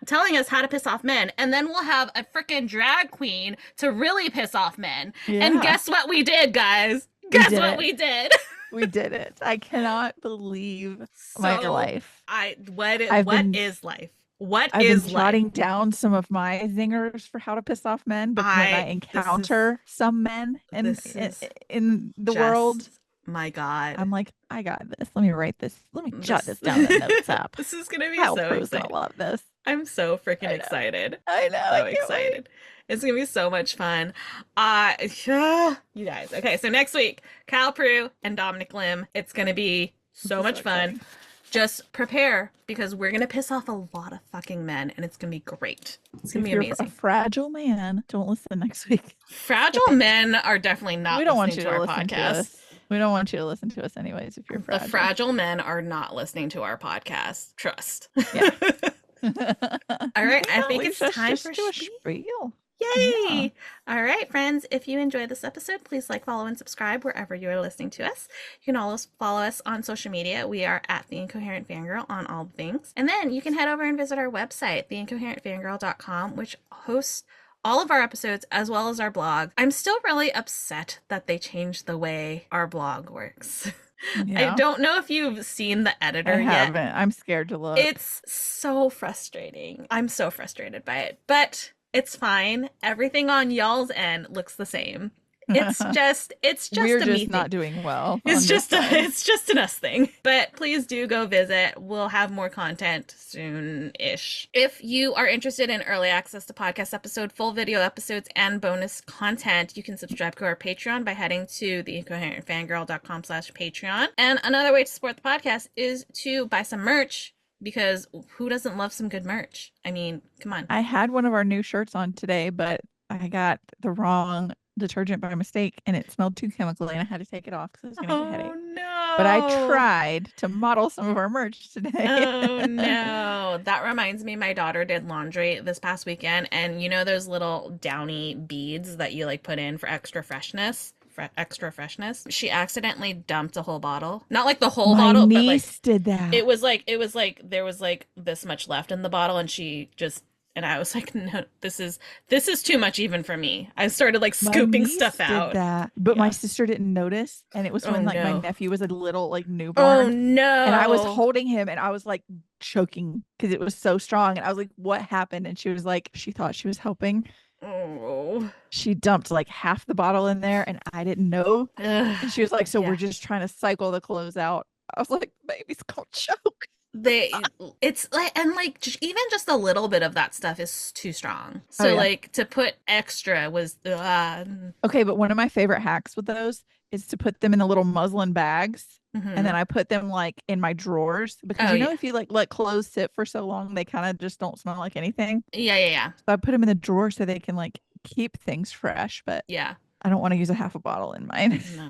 telling us how to piss off men, and then we'll have a freaking drag queen to really piss off men. And guess what we did, guys? Guess what we did? We did it. I cannot believe my life. What is life? I've been jotting down some of my zingers for how to piss off men, but when I encounter some men in the world, my God, I'm like, I got this. Let me write this. Let me jot this down in the notes app. This is gonna be Kyle so Prue's exciting. gonna love this. I'm so freaking excited. I know. So excited. It's gonna be so much fun. You guys. Okay, so next week, Cal Prue and Dominic Lim. It's gonna be so much fun. Just prepare, because we're gonna piss off a lot of fucking men, and it's gonna be great. It's gonna be amazing. If you're a fragile man, don't listen next week. Fragile men are definitely not. We don't want listening you to to our listen to podcast. us. We don't want you to listen to us anyways. If you're fragile. The fragile men are not listening to our podcast. Trust. Yeah. All right, I think it's time for a spiel. Yay! Yeah. All right, friends, if you enjoyed this episode, please like, follow, and subscribe wherever you are listening to us. You can always follow us on social media. We are at The Incoherent Fangirl on all the things. And then you can head over and visit our website, theincoherentfangirl.com, which hosts all of our episodes as well as our blog. I'm still really upset that they changed the way our blog works. Yeah. I don't know if you've seen the editor yet. I haven't. I'm scared to look. It's so frustrating. I'm so frustrated by it, but it's fine. Everything on y'all's end looks the same. It's just we're a just me not thing. doing well. It's just an us thing. But please do go visit. We'll have more content soon-ish. If you are interested in early access to podcast episode, full video episodes, and bonus content, you can subscribe to our Patreon by heading to theincoherentfangirl.com/Patreon. And another way to support the podcast is to buy some merch, because who doesn't love some good merch? I mean, come on. I had one of our new shirts on today, but I got the wrong detergent by mistake, and it smelled too chemically, and I had to take it off because I was going to get a headache. No. But I tried to model some of our merch today. Oh no. That reminds me, my daughter did laundry this past weekend, and you know those little downy beads that you like put in for extra freshness? She accidentally dumped a whole bottle. Not like the whole bottle, but like did that. It was like there was like this much left in the bottle, and I was like, no, this is too much even for me. I started like scooping stuff out. Did that, but my sister didn't notice, and it was when my nephew was a little like newborn. Oh no! And I was holding him, and I was like choking because it was so strong, and I was like, "What happened?" And she was like, she thought she was helping. Oh. She dumped like half the bottle in there, and I didn't know. Ugh. And she was like, "So we're just trying to cycle the clothes out." I was like, "Baby's gonna choke." It's like, and like even just a little bit of that stuff is too strong. So like to put extra was okay. But one of my favorite hacks with those is to put them in the little muslin bags. And then I put them like in my drawers, because if you like let clothes sit for so long, they kind of just don't smell like anything. Yeah. So I put them in the drawer so they can like keep things fresh. But yeah, I don't want to use a half a bottle in mine. No.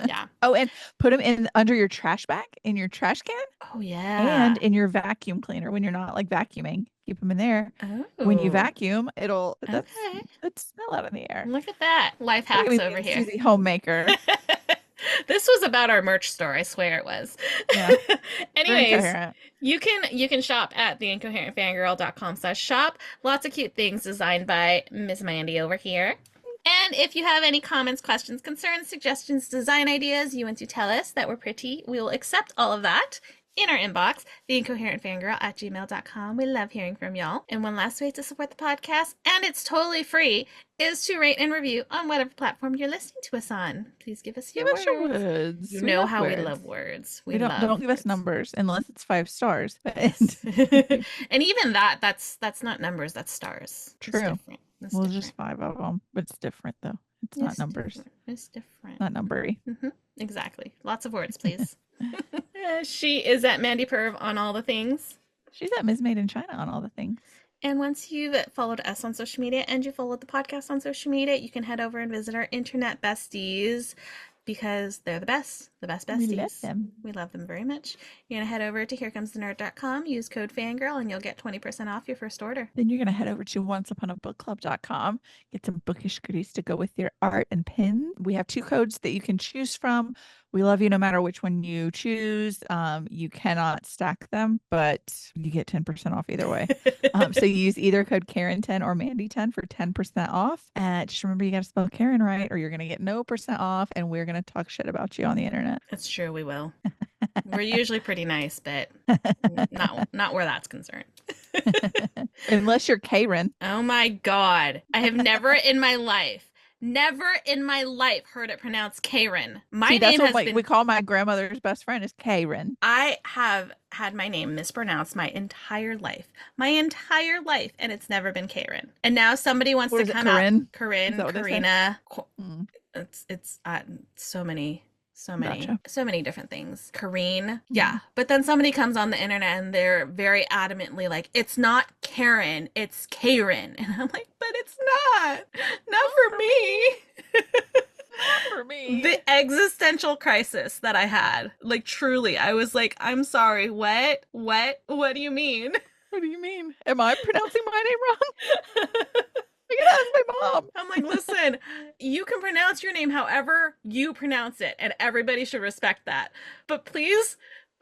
Yeah. Oh, and put them in under your trash bag in your trash can. Oh yeah. And in your vacuum cleaner when you're not like vacuuming. Keep them in there. Oh. When you vacuum, it'll Okay. smell out in the air. Look at that. Life hacks over here. Susie homemaker. This was about our merch store. I swear it was. Yeah. Anyways, you can shop at theincoherentfangirl.com/shop. Lots of cute things designed by Miss Mandy over here. And if you have any comments, questions, concerns, suggestions, design ideas, you want to tell us that we're pretty, we will accept all of that in our inbox, theincoherentfangirl@gmail.com. We love hearing from y'all. And one last way to support the podcast, and it's totally free, is to rate and review on whatever platform you're listening to us on. Please give us your Give us your words. words. You We know love how we words. love words. We don't give us words. numbers unless it's 5 stars. Yes. And even that's not numbers, that's stars. True. It's different. It's Well, different. just 5 of them. But it's different though. It's not numbers. Different. It's different. Not numbery. Exactly. Lots of words, please. She is at Mandy Perv on all the things. She's at Ms. Made in China on all the things. And once you've followed us on social media and you followed the podcast on social media, you can head over and visit our internet besties because they're the best besties. We love them. We love them very much. You're going to head over to herecomesthenerd.com, use code fangirl, and you'll get 20% off your first order. Then you're going to head over to onceuponabookclub.com, get some bookish goodies to go with your art and pin. We have 2 codes that you can choose from. We love you no matter which one you choose. You cannot stack them, but you get 10% off either way. So you use either code Karin10 or Mandy10 for 10% off. And just remember, you got to spell Karin right or you're going to get no percent off, and we're going to talk shit about you on the internet. That's true, we will. We're usually pretty nice, but not where that's concerned. Unless you're Karin. Oh my God. I have never in my life heard it pronounced Karin. See, that's what we call my grandmother's best friend is Karin. I have had my name mispronounced my entire life. And it's never been Karin. And now somebody wants to come Karin? out. Karin, Is that what they say? Karina. Mm. It's so many. Gotcha. So many different things. Kareen. Yeah. But then somebody comes on the internet and they're very adamantly like, it's not Karen, it's Karin. And I'm like, but it's not. Not for me. Not for me. The existential crisis that I had. Like, truly, I was like, I'm sorry, what? What do you mean? What do you mean? Am I pronouncing my name wrong? I gotta ask my mom. I'm like, listen, you can pronounce your name however you pronounce it, and everybody should respect that. But please,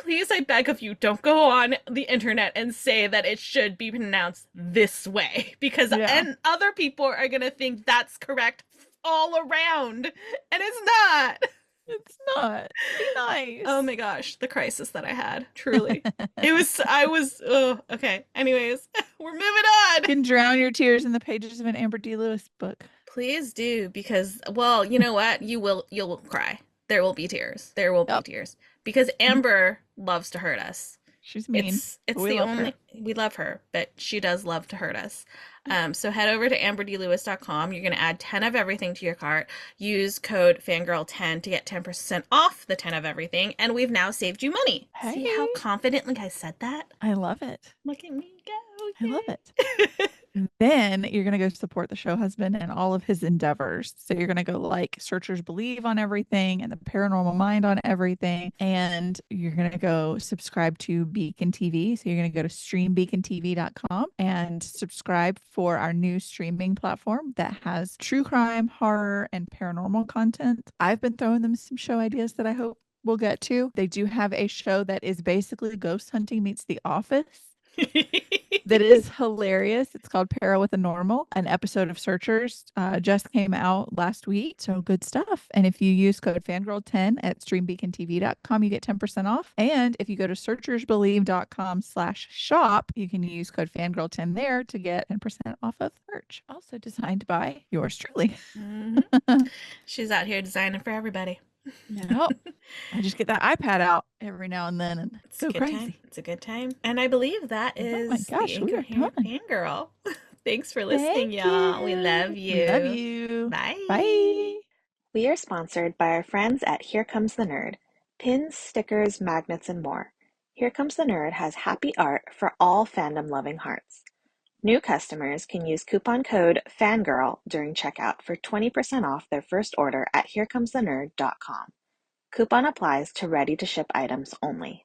I beg of you, don't go on the internet and say that it should be pronounced this way, because and other people are gonna think that's correct all around, and it's not. It's not. Be nice. Oh my gosh, the crisis that I had. Truly. Okay. Anyways, we're moving on. You can drown your tears in the pages of an Amber D. Lewis book. Please do, because, well, you know what? You'll cry. There will be tears. There will be tears. Because Amber loves to hurt us. She's mean. It's the only, we love her, but she does love to hurt us. So head over to amberdlewis.com. You're going to add 10 of everything to your cart. Use code fangirl10 to get 10% off the 10 of everything. And we've now saved you money. Hey. See how confidently I said that? I love it. Look at me go. I love it. Then you're going to go support the show husband and all of his endeavors. So you're going to go like Searchers Believe on everything and the Paranormal Mind on everything. And you're going to go subscribe to Beacon TV. So you're going to go to streambeacontv.com and subscribe for our new streaming platform that has true crime, horror, and paranormal content. I've been throwing them some show ideas that I hope we'll get to. They do have a show that is basically ghost hunting meets The Office. That is hilarious. It's called Para with a Normal. An episode of Searchers just came out last week. So good stuff. And if you use code fangirl10 at streambeacontv.com, you get 10% off. And if you go to searchersbelieve.com/shop, you can use code fangirl10 there to get 10% off of merch. Also designed by yours truly. Mm-hmm. She's out here designing for everybody. Yep. I just get that iPad out every now and then and It's go a good crazy. time. It's a good time. And I believe that is Oh my gosh, the we are Incoherent done. Fangirl. Thanks for listening, Thank y'all. We you. love you. Love you. Bye. Bye. We are sponsored by our friends at Here Comes the Nerd. Pins, stickers, magnets, and more. Here Comes the Nerd has happy art for all fandom-loving hearts. New customers can use coupon code FANGIRL during checkout for 20% off their first order at herecomesthenerd.com. Coupon applies to ready-to-ship items only.